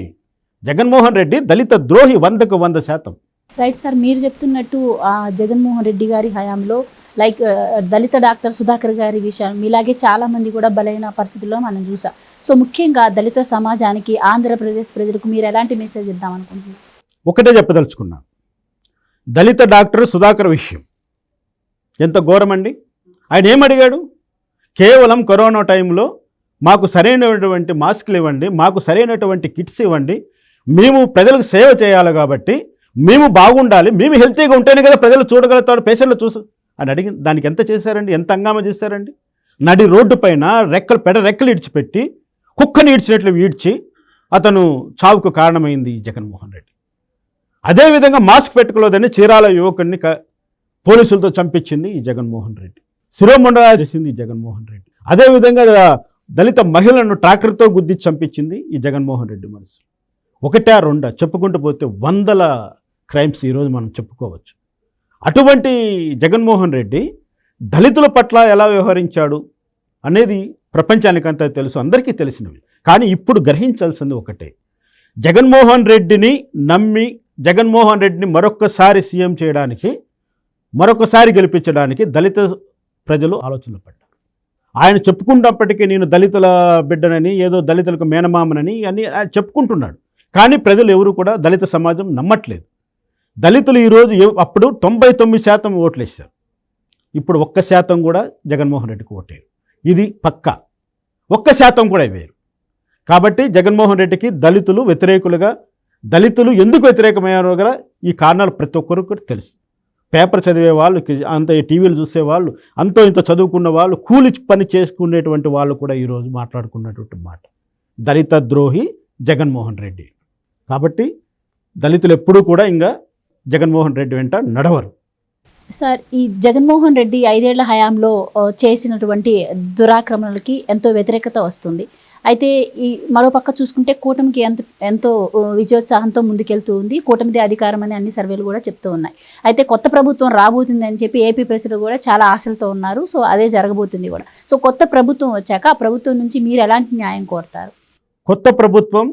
జగన్మోహన్ రెడ్డి దళిత ద్రోహి 100కు 100%. రైట్ సార్, మీరు చెప్తున్నట్టు జగన్మోహన్ రెడ్డి గారి హయాంలో లైక్ దళిత డాక్టర్ సుధాకర్ గారి విషయం ఇలాగే చాలా మంది కూడా బలైన పరిస్థితుల్లో మనం చూసాం. సో ముఖ్యంగా దళిత సమాజానికి ఆంధ్రప్రదేశ్ ప్రజలకు మీరు ఎలాంటి మెసేజ్ ఇద్దాం అనుకుంటున్నారు? ఒకటే చెప్పదలుచుకున్నా, దళిత డాక్టర్ సుధాకర్ విషయం ఎంత ఘోరమండి. ఆయన ఏమడిగాడు? కేవలం కరోనా టైంలో మాకు సరైనటువంటి మాస్కులు ఇవ్వండి, మాకు సరైనటువంటి కిట్స్ ఇవ్వండి, మేము ప్రజలకు సేవ చేయాలి కాబట్టి మేము బాగుండాలి, మేము హెల్తీగా ఉంటేనే కదా ప్రజలు చూడగలుగుతారు, పేషెంట్లు చూసు అని అడిగింది. దానికి ఎంత చేశారండి? ఎంత హంగామా చేశారండి? నడి రోడ్డు పైన రెక్కలు ఇడిచిపెట్టి కుక్కని ఈడ్చినట్లు ఈడ్చి అతను చావుకు కారణమైంది జగన్మోహన్ రెడ్డి. అదేవిధంగా మాస్క్ పెట్టుకోలేదని చీరాల యువకుడిని పోలీసులతో చంపించింది ఈ జగన్మోహన్ రెడ్డి. శిరోమండలా చేసింది ఈ జగన్మోహన్ రెడ్డి. అదేవిధంగా దళిత మహిళలను ట్రాక్టర్తో గుద్ది చంపించింది ఈ జగన్మోహన్ రెడ్డి మనసు. ఒకటా రెండా చెప్పుకుంటూ పోతే 100 క్రైమ్స్ ఈరోజు మనం చెప్పుకోవచ్చు. అటువంటి జగన్మోహన్ రెడ్డి దళితుల పట్ల ఎలా వ్యవహరించాడు అనేది ప్రపంచానికంతా తెలుసు, అందరికీ తెలిసినవి. కానీ ఇప్పుడు గ్రహించాల్సింది ఒకటే, జగన్మోహన్ రెడ్డిని నమ్మి జగన్మోహన్ రెడ్డిని మరొక్కసారి సీఎం చేయడానికి, మరొకసారి గెలిపించడానికి దళిత ప్రజలు ఆలోచనలు పడ్డారు. ఆయన చెప్పుకున్నప్పటికీ నేను దళితుల బిడ్డనని, ఏదో దళితులకు మేనమామనని అని ఆయన చెప్పుకుంటున్నాడు. కానీ ప్రజలు ఎవరు కూడా దళిత సమాజం నమ్మట్లేదు. దళితులు ఈరోజు అప్పుడు 99% ఓట్లు వేశారు, ఇప్పుడు 1% కూడా జగన్మోహన్ రెడ్డికి ఓటేరు. ఇది పక్కా. 1% కూడా వేరు. కాబట్టి జగన్మోహన్ రెడ్డికి దళితులు వ్యతిరేకులుగా, దళితులు ఎందుకు వ్యతిరేకమయ్యారో కూడా ఈ కారణాలు ప్రతి ఒక్కరికి తెలుసు. పేపర్ చదివే వాళ్ళు, అంత టీవీలు చూసేవాళ్ళు, అంతో ఇంత చదువుకున్న వాళ్ళు, కూలి పని చేసుకునేటువంటి వాళ్ళు కూడా ఈరోజు మాట్లాడుకున్నటువంటి మాట దళిత ద్రోహి జగన్మోహన్ రెడ్డి. కాబట్టి దళితులు ఎప్పుడూ కూడా ఇంకా జగన్మోహన్ రెడ్డి వెంట నడవరు. సార్, ఈ జగన్మోహన్ రెడ్డి 5 ఏళ్ల హయాంలో చేసినటువంటి దురాక్రమణలకి ఎంతో వ్యతిరేకత వస్తుంది. అయితే ఈ మరోపక్క చూసుకుంటే కూటమికి ఎంతో విజయోత్సాహంతో ముందుకెళ్తూ ఉంది. కూటమిది అధికారం అని అన్ని సర్వేలు కూడా చెప్తూ ఉన్నాయి. అయితే కొత్త ప్రభుత్వం రాబోతుంది అని చెప్పి ఏపీ ప్రజలు కూడా చాలా ఆశలతో ఉన్నారు. సో అదే జరగబోతుంది కూడా. సో కొత్త ప్రభుత్వం వచ్చాక ఆ ప్రభుత్వం నుంచి మీరు ఎలాంటి న్యాయం కోరుతారు? కొత్త ప్రభుత్వం,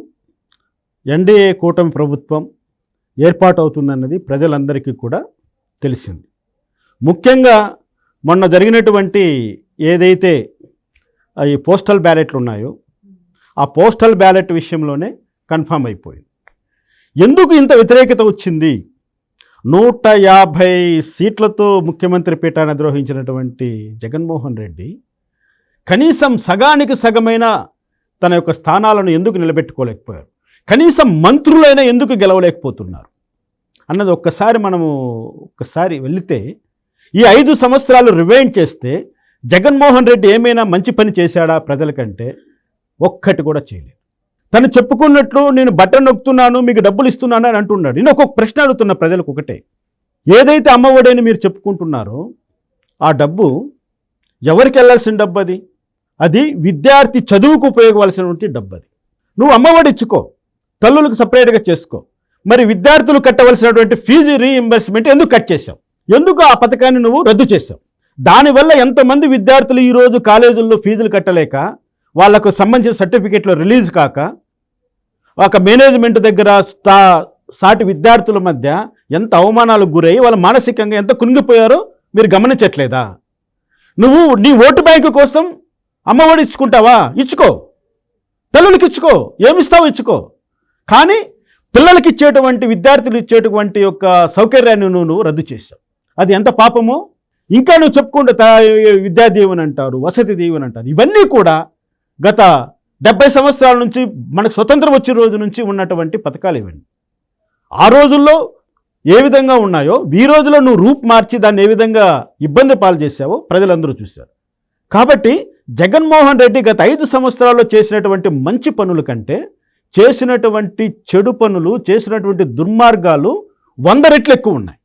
ఎన్డీఏ కూటమి ప్రభుత్వం ఏర్పాటు అవుతుందన్నది ప్రజలందరికీ కూడా తెలిసింది. ముఖ్యంగా మొన్న జరిగినటువంటి ఏదైతే ఈ పోస్టల్ బ్యాలెట్లు ఉన్నాయో ఆ పోస్టల్ బ్యాలెట్ విషయంలోనే కన్ఫామ్ అయిపోయింది. ఎందుకు ఇంత వ్యతిరేకత వచ్చింది? 150 సీట్లతో ముఖ్యమంత్రి పీఠాన్ని అధిరోహించినటువంటి జగన్మోహన్ రెడ్డి కనీసం సగానికి సగమైన తన యొక్క స్థానాలను ఎందుకు నిలబెట్టుకోలేకపోయారు? కనీసం మంత్రులైనా ఎందుకు గెలవలేకపోతున్నారు అన్నది ఒక్కసారి వెళితే, ఈ 5 సంవత్సరాలు రివైండ్ చేస్తే జగన్మోహన్ రెడ్డి ఏమైనా మంచి పని చేశాడా ప్రజలకంటే? ఒక్కటి కూడా చేయలేదు. తను చెప్పుకున్నట్లు నేను బటన్ నొక్కుతున్నాను, మీకు డబ్బులు ఇస్తున్నాను అని అంటున్నాడు. నేను ఒక్కొక్క ప్రశ్న అడుగుతున్న ప్రజలకు ఒకటే, ఏదైతే అమ్మఒడని మీరు చెప్పుకుంటున్నారో ఆ డబ్బు ఎవరికి వెళ్ళాల్సిన డబ్బు? అది విద్యార్థి చదువుకు ఉపయోగవలసినటువంటి డబ్బు. అది నువ్వు అమ్మఒడి ఇచ్చుకో, తల్లులకు సపరేట్గా చేసుకో, మరి విద్యార్థులు కట్టవలసినటువంటి ఫీజు రీఇంబర్స్మెంట్ ఎందుకు కట్ చేశావు? ఎందుకు ఆ పథకాన్ని నువ్వు రద్దు చేశావు? దానివల్ల ఎంతమంది విద్యార్థులు ఈరోజు కాలేజీల్లో ఫీజులు కట్టలేక, వాళ్లకు సంబంధించిన సర్టిఫికెట్లు రిలీజ్ కాక, ఒక మేనేజ్మెంట్ దగ్గర సాటి విద్యార్థుల మధ్య ఎంత అవమానాలకు గురై వాళ్ళు మానసికంగా ఎంత కుంగిపోయారో మీరు గమనించట్లేదా? నువ్వు నీ ఓటు బ్యాంకు కోసం అమ్మఒడి ఇచ్చుకుంటావా? ఇచ్చుకో, తల్లులకు ఇచ్చుకో, ఏమిస్తావో ఇచ్చుకో. కానీ పిల్లలకి ఇచ్చేటువంటి విద్యార్థులు ఇచ్చేటువంటి యొక్క సౌకర్యాన్ని నువ్వు రద్దు చేశావు. అది ఎంత పాపమో. ఇంకా నువ్వు చెప్పుకుంటే విద్యా దీవెన అంటారు, వసతి దీవెన అంటారు. ఇవన్నీ కూడా గత 70 సంవత్సరాల నుంచి మనకు స్వతంత్రం వచ్చిన రోజు నుంచి ఉన్నటువంటి పథకాలు ఇవన్నీ. ఆ రోజుల్లో ఏ విధంగా ఉన్నాయో ఈ రోజులో నువ్వు రూపు మార్చి దాన్ని ఏ విధంగా ఇబ్బంది పాలు చేశావో ప్రజలందరూ చూశారు. కాబట్టి జగన్మోహన్ రెడ్డి గత 5 సంవత్సరాల్లో చేసినటువంటి మంచి పనుల కంటే చేసినటువంటి చెడు పనులు, చేసినటువంటి దుర్మార్గాలు 100 రెట్లు ఎక్కువ ఉన్నాయి.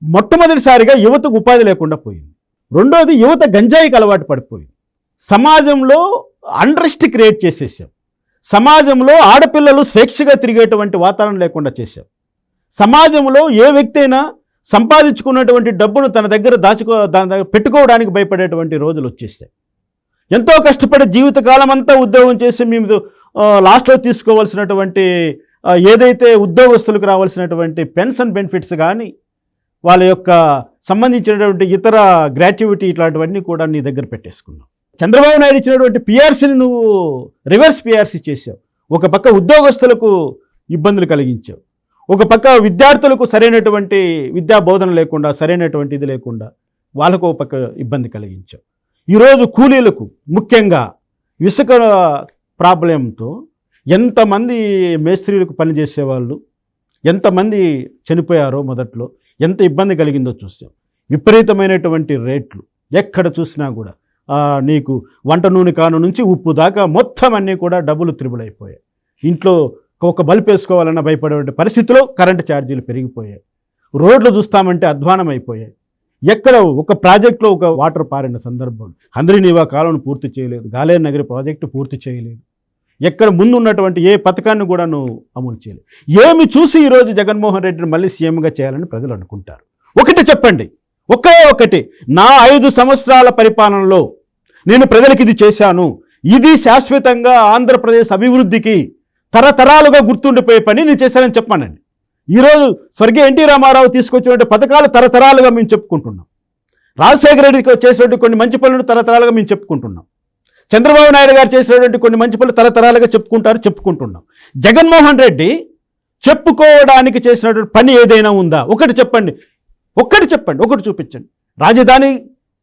మొట్టమొదటిసారిగా యువతకు ఉపాధి లేకుండా పోయింది. రెండోది, యువత గంజాయికి అలవాటు పడిపోయింది. సమాజంలో అండర్స్ట్ క్రియేట్ చేసేసాం. సమాజంలో ఆడపిల్లలు స్వేచ్ఛగా తిరిగేటువంటి వాతావరణం లేకుండా చేశాం. సమాజంలో ఏ వ్యక్తి అయినా సంపాదించుకున్నటువంటి డబ్బును తన దగ్గర పెట్టుకోవడానికి భయపడేటువంటి రోజులు వచ్చేసాయి. ఎంతో కష్టపడి జీవితకాలం అంతా ఉద్యోగం చేసి మేము లాస్ట్లో తీసుకోవాల్సినటువంటి ఏదైతే ఉద్యోగస్తులకు రావాల్సినటువంటి పెన్షన్ బెనిఫిట్స్ కానీ వాళ్ళ యొక్క సంబంధించినటువంటి ఇతర గ్రాట్యుటీ ఇట్లాంటివన్నీ కూడా నీ దగ్గర పెట్టేసుకున్నావు. చంద్రబాబు నాయుడు ఇచ్చినటువంటి పిఆర్సీని నువ్వు రివర్స్ పిఆర్సీ చేసావు. ఒక పక్క ఉద్యోగస్తులకు ఇబ్బందులు కలిగించావు, ఒక పక్క విద్యార్థులకు సరైనటువంటి విద్యా బోధన లేకుండా, సరైనటువంటి ఇది లేకుండా వాళ్ళకు ఒక పక్క ఇబ్బంది కలిగించావు. ఈరోజు కూలీలకు, ముఖ్యంగా ఇసుక ప్రాబ్లంతో ఎంతమంది మేస్త్రీలకు పనిచేసేవాళ్ళు ఎంతమంది చనిపోయారో, మొదట్లో ఎంత ఇబ్బంది కలిగిందో చూసాం. విపరీతమైనటువంటి రేట్లు ఎక్కడ చూసినా కూడా నీకు వంట నూనె కాను నుంచి ఉప్పు దాకా మొత్తం అన్నీ కూడా డబ్బులు త్రిబుల్ అయిపోయాయి. ఇంట్లో ఒక బల్బ్ వేసుకోవాలన్న భయపడే పరిస్థితిలో కరెంటు ఛార్జీలు పెరిగిపోయాయి. రోడ్లు చూస్తామంటే అధ్వానం అయిపోయాయి. ఎక్కడ ఒక ప్రాజెక్టులో ఒక వాటర్ పారిన సందర్భాలు, హంద్రీనీవా కాలువను పూర్తి చేయలేదు, గాలేరు నగరి ప్రాజెక్టు పూర్తి చేయలేదు, ఎక్కడ ముందు ఉన్నటువంటి ఏ పథకాన్ని కూడా నువ్వు అమలు చేయలేదు. ఏమి చూసి ఈరోజు జగన్మోహన్ రెడ్డిని మళ్ళీ సీఎంగా చేయాలని ప్రజలు అనుకుంటారు? ఒకటి చెప్పండి, ఒకే ఒకటి, నా 5 సంవత్సరాల పరిపాలనలో నేను ప్రజలకు ఇది చేశాను, ఇది శాశ్వతంగా ఆంధ్రప్రదేశ్ అభివృద్ధికి తరతరాలుగా గుర్తుండిపోయే పని నేను చేశానని చెప్పానండి. ఈరోజు స్వర్గీయ ఎన్టీ రామారావు తీసుకొచ్చినటువంటి పథకాలు తరతరాలుగా మేము చెప్పుకుంటున్నాం. రాజశేఖర రెడ్డికి చేసినటువంటి కొన్ని మంచి పనులు తరతరాలుగా మేము చెప్పుకుంటున్నాం. చంద్రబాబు నాయుడు గారు చేసినటువంటి కొన్ని మంచి పనులు తరతరాలుగా చెప్పుకుంటున్నాం. జగన్మోహన్ రెడ్డి చెప్పుకోవడానికి చేసినటువంటి పని ఏదైనా ఉందా? ఒకటి చెప్పండి, ఒకటి చూపించండి. రాజధాని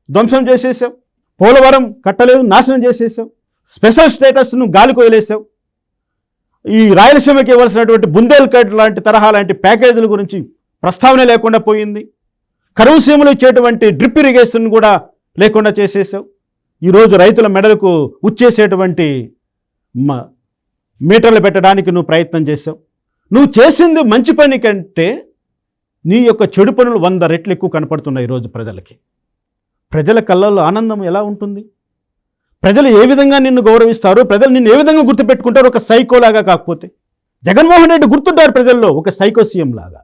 ధ్వంసం చేసేసావు, పోలవరం కట్టలేదు, నాశనం చేసేసావు, స్పెషల్ స్టేటస్ను గాలికి వదిలేసావు, ఈ రాయలసీమకి ఇవ్వాల్సినటువంటి బుందేల్ఖండ్ లాంటి తరహా లాంటి ప్యాకేజీల గురించి ప్రస్తావన లేకుండా పోయింది. కరువు సీమలు ఇచ్చేటువంటి డ్రిప్ ఇరిగేషన్ కూడా లేకుండా చేసేసావు. ఈరోజు రైతుల మెడలకు ఉచ్చేసేటువంటి మీటర్లు పెట్టడానికి నువ్వు ప్రయత్నం చేసావు. నువ్వు చేసింది మంచి పని కంటే నీ యొక్క చెడు పనులు 100 రెట్లు ఎక్కువ కనపడుతున్నాయి ఈరోజు ప్రజలకి. ప్రజల కళ్ళల్లో ఆనందం ఎలా ఉంటుంది? ప్రజలు ఏ విధంగా నిన్ను గౌరవిస్తారు? ప్రజలు నిన్ను ఏ విధంగా గుర్తుపెట్టుకుంటారు? ఒక సైకోలాగా కాకపోతే జగన్మోహన్ రెడ్డి గుర్తుంటారు ప్రజల్లో ఒక సైకో సీఎం లాగా.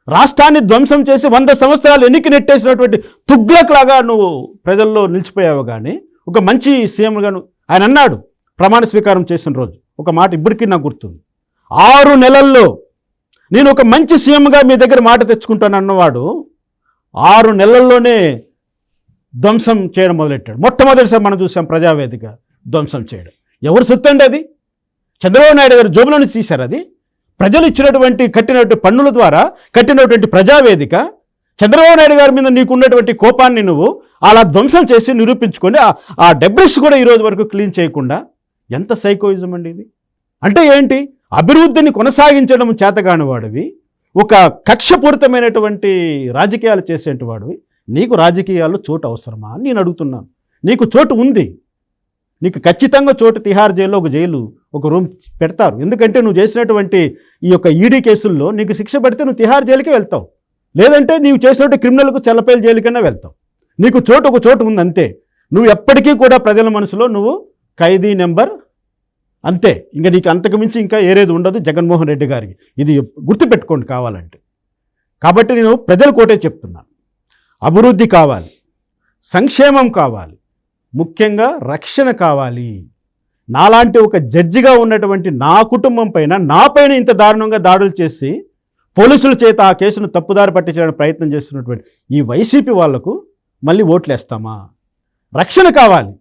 రాష్ట్రాన్ని ధ్వంసం చేసి 100 సంవత్సరాలు ఎన్నిక నెట్టేసినటువంటి తుగ్లక్ లాగా నువ్వు ప్రజల్లో నిలిచిపోయావు. కానీ ఒక మంచి సీఎంగా ఆయన అన్నాడు ప్రమాణ స్వీకారం చేసిన రోజు ఒక మాట ఇప్పటికీ నాకు గుర్తుంది. 6 నెలల్లో నేను ఒక మంచి సీఎంగా మీ దగ్గర మాట తెచ్చుకుంటాను అన్నవాడు 6 నెలల్లోనే ధ్వంసం చేయడం మొదలెట్టాడు. మొట్టమొదటిసారి మనం చూసాం ప్రజావేదిక ధ్వంసం చేయడం. ఎవరు సొత్తు అండి అది? చంద్రబాబు నాయుడు గారు జోబులో నుంచి తీశారు. అది ప్రజలు ఇచ్చినటువంటి కట్టినటువంటి పన్నుల ద్వారా కట్టినటువంటి ప్రజావేదిక. చంద్రబాబు నాయుడు గారి మీద నీకున్నటువంటి కోపాన్ని నువ్వు అలా ధ్వంసం చేసి నిరూపించుకొని ఆ డెబ్రిస్ కూడా ఈరోజు వరకు క్లీన్ చేయకుండా ఎంత సైకోయిజం అండి ఇది? అంటే ఏంటి? అభివృద్ధిని కొనసాగించడం చేతగాని వాడివి, ఒక కక్షపూరితమైనటువంటి రాజకీయాలు చేసేటువంటి వాడివి. నీకు రాజకీయాల్లో చోటు అవసరమా అని నేను అడుగుతున్నాను. నీకు చోటు ఉంది, నీకు ఖచ్చితంగా చోటు తిహార్ జైల్లో ఒక రూమ్ పెడతారు. ఎందుకంటే నువ్వు చేసినటువంటి ఈ యొక్క ఈడీ కేసుల్లో నీకు శిక్ష పడితే నువ్వు తిహార్ జైలుకి వెళ్తావు, లేదంటే నీవు చేసినటువంటి క్రిమినల్కు చల్లపల్లి జైలుకైనా వెళ్తావు. నీకు ఒక చోటు ఉంది అంతే. నువ్వు ఎప్పటికీ కూడా ప్రజల మనసులో నువ్వు ఖైదీ నెంబర్ అంతే. ఇంకా నీకు అంతకుమించి ఇంకా ఏరేది ఉండదు జగన్మోహన్ రెడ్డి గారికి. ఇది గుర్తుపెట్టుకోండి కావాలంటే. కాబట్టి నేను ప్రజలకు ఒకటే చెప్తున్నాను, అభివృద్ధి కావాలి, సంక్షేమం కావాలి, ముఖ్యంగా రక్షణ కావాలి. నాలాంటి ఒక జడ్జిగా ఉన్నటువంటి నా కుటుంబం పైన, నా పైన ఇంత దారుణంగా దాడులు చేసి పోలీసుల చేత ఆ కేసును తప్పుదారి పట్టించడానికి ప్రయత్నం చేస్తున్నటువంటి ఈ వైసీపీ వాళ్లకు మళ్ళీ ఓట్లేస్తామా? రక్షణ కావాలి.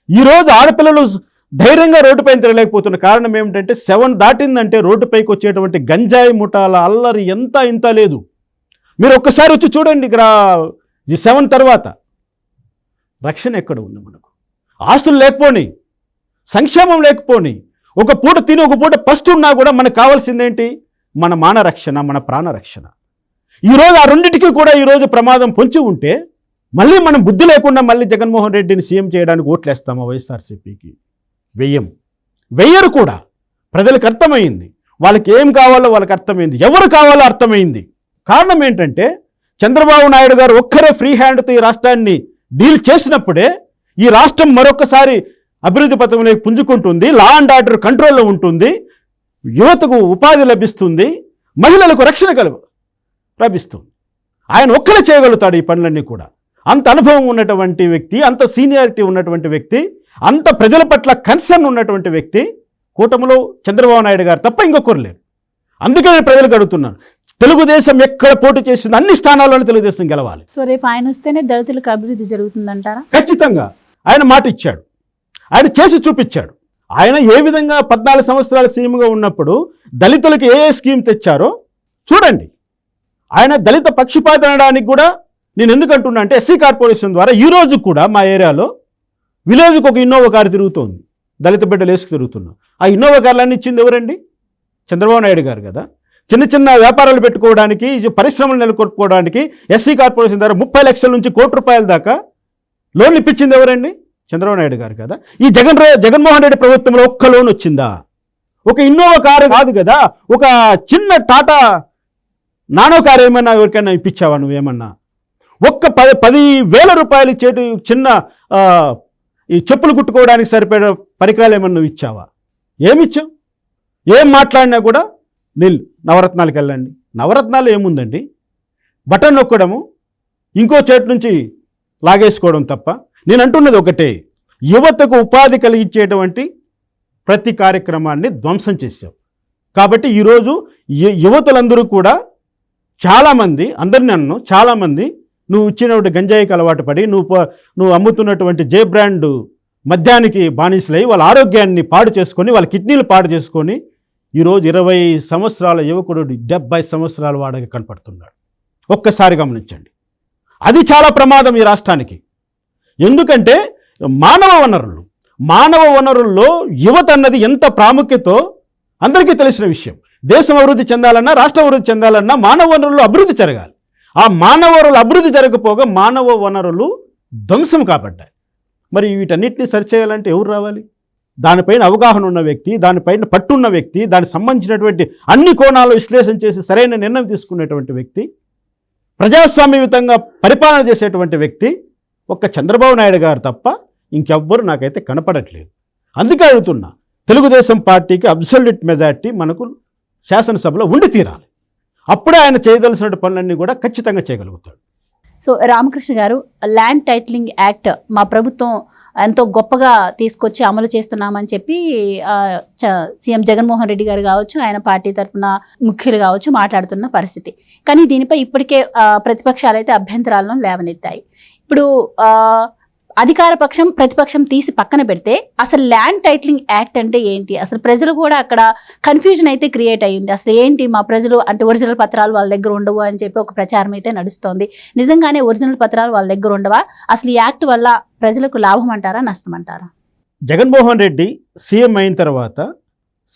ఈరోజు ఆడపిల్లలు ధైర్యంగా రోడ్డుపైన తిరగలేకపోతున్న కారణం ఏమిటంటే 7 దాటిందంటే రోడ్డుపైకి వచ్చేటువంటి గంజాయి ముఠాల అల్లరి ఎంత ఇంత లేదు. మీరు ఒక్కసారి వచ్చి చూడండి. ఇక్కడ ఈ 7 తర్వాత రక్షణ ఎక్కడ ఉంది మనకు? ఆస్తులు లేకపోని, సంక్షేమం లేకపోని, ఒక పూట తిని ఒక పూట పస్తున్నా కూడా మనకు కావాల్సిందేంటి? మన మాన రక్షణ, మన ప్రాణ రక్షణ. ఈరోజు ఆ రెండింటికి కూడా ఈరోజు ప్రమాదం పొంచి ఉంటే మళ్ళీ మనం బుద్ధి లేకుండా మళ్ళీ జగన్మోహన్ రెడ్డిని సీఎం చేయడానికి ఓట్లేస్తామా? వైఎస్ఆర్సీపీకి వెయ్యరు కూడా. ప్రజలకు అర్థమైంది, వాళ్ళకి ఏం కావాలో వాళ్ళకి అర్థమైంది, ఎవరు కావాలో అర్థమైంది. కారణం ఏంటంటే చంద్రబాబు నాయుడు గారు ఒక్కరే ఫ్రీ హ్యాండ్తో ఈ రాష్ట్రాన్ని డీల్ చేసినప్పుడే ఈ రాష్ట్రం మరొకసారి అభివృద్ధి పథంలోకి పుంజుకుంటుంది, లా అండ్ ఆర్డర్ కంట్రోల్లో ఉంటుంది, యువతకు ఉపాధి లభిస్తుంది, మహిళలకు రక్షణ లభిస్తుంది. ఆయన ఒక్కడే చేయగలుగుతాడు ఈ పనులన్నీ కూడా. అంత అనుభవం ఉన్నటువంటి వ్యక్తి, అంత సీనియారిటీ ఉన్నటువంటి వ్యక్తి, అంత ప్రజల పట్ల కన్సర్న్ ఉన్నటువంటి వ్యక్తి కూటమిలో చంద్రబాబు నాయుడు గారు తప్ప ఇంకొకరు లేరు. అందుకే నేను ప్రజలకు అడుగుతున్నాను, తెలుగుదేశం ఎక్కడ పోటీ చేసింది అన్ని స్థానాల్లోనే తెలుగుదేశం గెలవాలి. సో రేపు ఆయన వస్తేనే దళితులకు అభివృద్ధి జరుగుతుందంటారా? ఖచ్చితంగా. ఆయన మాట ఇచ్చాడు, ఆయన చేసి చూపించాడు. ఆయన ఏ విధంగా 14 సంవత్సరాల సీఎంగా ఉన్నప్పుడు దళితులకు ఏ స్కీమ్ తెచ్చారో చూడండి. ఆయన దళిత పక్షపాతం అనడానికి కూడా నేను ఎందుకు అంటున్నా అంటే ఎస్సీ కార్పొరేషన్ ద్వారా ఈరోజు కూడా మా ఏరియాలో విలేజ్కి ఒక ఇన్నోవా కారు తిరుగుతోంది. దళిత బిడ్డలు వేసుకు తిరుగుతున్నాం. ఆ ఇన్నోవా కార్లన్నీ ఇచ్చింది ఎవరండి? చంద్రబాబు నాయుడు గారు కదా. చిన్న చిన్న వ్యాపారాలు పెట్టుకోవడానికి, పరిశ్రమలు నెలకొల్పుకోవడానికి ఎస్సీ కార్పొరేషన్ ద్వారా 30 లక్షల నుంచి ₹1 కోటి దాకా లోన్లు ఇప్పించింది ఎవరండి? చంద్రబాబు నాయుడు గారు కదా. ఈ జగన్మోహన్ రెడ్డి ప్రభుత్వంలో ఒక్క లోన్ వచ్చిందా? ఒక ఇన్నోవా కారు కాదు కదా, ఒక చిన్న టాటా నానో కారు ఏమన్నా ఎవరికైనా ఇప్పించావా నువ్వేమన్నా? ఒక్క 10,000 రూపాయలు ఇచ్చేటి చిన్న ఈ చెప్పులు కుట్టుకోవడానికి సరిపడే పరికరాలు ఏమన్నా నువ్వు ఇచ్చావా? ఏమిచ్చావు? ఏం మాట్లాడినా కూడా నవరత్నాలకు వెళ్ళండి. నవరత్నాలు ఏముందండి? బటన్ నొక్కడము, ఇంకో చేటు నుంచి లాగేసుకోవడం తప్ప. నేను అంటున్నది ఒకటే, యువతకు ఉపాధి కలిగించేటువంటి ప్రతి కార్యక్రమాన్ని ధ్వంసం చేశావు. కాబట్టి ఈరోజు యువతులందరూ కూడా చాలామంది, అందరిని అన్ను చాలామంది నువ్వు ఇచ్చినటువంటి గంజాయికి అలవాటు పడి నువ్వు అమ్ముతున్నటువంటి జే బ్రాండ్ మద్యానికి బానిసలై వాళ్ళ ఆరోగ్యాన్ని పాడు చేసుకొని, వాళ్ళ కిడ్నీలు పాడు చేసుకొని ఈరోజు 20 సంవత్సరాల యువకుడు 70 సంవత్సరాల వాడగా కనపడుతున్నాడు. ఒక్కసారి గమనించండి. అది చాలా ప్రమాదం ఈ రాష్ట్రానికి. ఎందుకంటే మానవ వనరుల్లో యువత అన్నది ఎంత ప్రాముఖ్యతో అందరికీ తెలిసిన విషయం. దేశం అభివృద్ధి చెందాలన్నా, రాష్ట్రం అభివృద్ధి చెందాలన్నా మానవ వనరులు అభివృద్ధి జరగాలి. ఆ మానవ వనరులు అభివృద్ధి జరగకపోగా మానవ వనరులు ధ్వంసం కాబడ్డాయి. మరి వీటన్నిటిని సరిచేయాలంటే ఎవరు రావాలి? దానిపైన అవగాహన ఉన్న వ్యక్తి, దానిపైన పట్టున్న వ్యక్తి, దానికి సంబంధించినటువంటి అన్ని కోణాలు విశ్లేషణ చేసి సరైన నిర్ణయం తీసుకునేటువంటి వ్యక్తి, ప్రజాస్వామ్యయుతంగా పరిపాలన చేసేటువంటి వ్యక్తి ఒక్క చంద్రబాబు నాయుడు గారు తప్ప ఇంకెవ్వరు నాకైతే కనపడట్లేదు. అందుకే అడుగుతున్నా, తెలుగుదేశం పార్టీకి అబ్సల్యూట్ మెజారిటీ మనకు శాసనసభలో ఉండి తీరాలి. అప్పుడే ఆయన చేయదలసిన పనులన్నీ కూడా ఖచ్చితంగా చేయగలుగుతాడు. సో రామకృష్ణ గారు, ల్యాండ్ టైటిలింగ్ యాక్ట్ మా ప్రభుత్వం ఎంతో గొప్పగా తీసుకొచ్చి అమలు చేస్తున్నామని చెప్పి సీఎం జగన్మోహన్ రెడ్డి గారు కావచ్చు, ఆయన పార్టీ తరఫున ముఖ్యులు కావచ్చు మాట్లాడుతున్న పరిస్థితి. కానీ దీనిపై ఇప్పటికే ప్రతిపక్షాలు అయితే అభ్యంతరాలను లేవనెత్తాయి. ఇప్పుడు అధికార పక్షం ప్రతిపక్షం తీసి పక్కన పెడితే అసలు ల్యాండ్ టైటిలింగ్ యాక్ట్ అంటే ఏంటి? అసలు ప్రజలు కూడా అక్కడ కన్ఫ్యూజన్ అయితే క్రియేట్ అయ్యింది. అసలు ఏంటి మా ప్రజలు అంటే ఒరిజినల్ పత్రాలు వాళ్ళ దగ్గర ఉండవు అని చెప్పి ఒక ప్రచారం అయితే నడుస్తోంది. నిజంగానే ఒరిజినల్ పత్రాలు వాళ్ళ దగ్గర ఉండవా? అసలు ఈ యాక్ట్ వల్ల ప్రజలకు లాభం అంటారా, నష్టం అంటారా? జగన్మోహన్ రెడ్డి సీఎం అయిన తర్వాత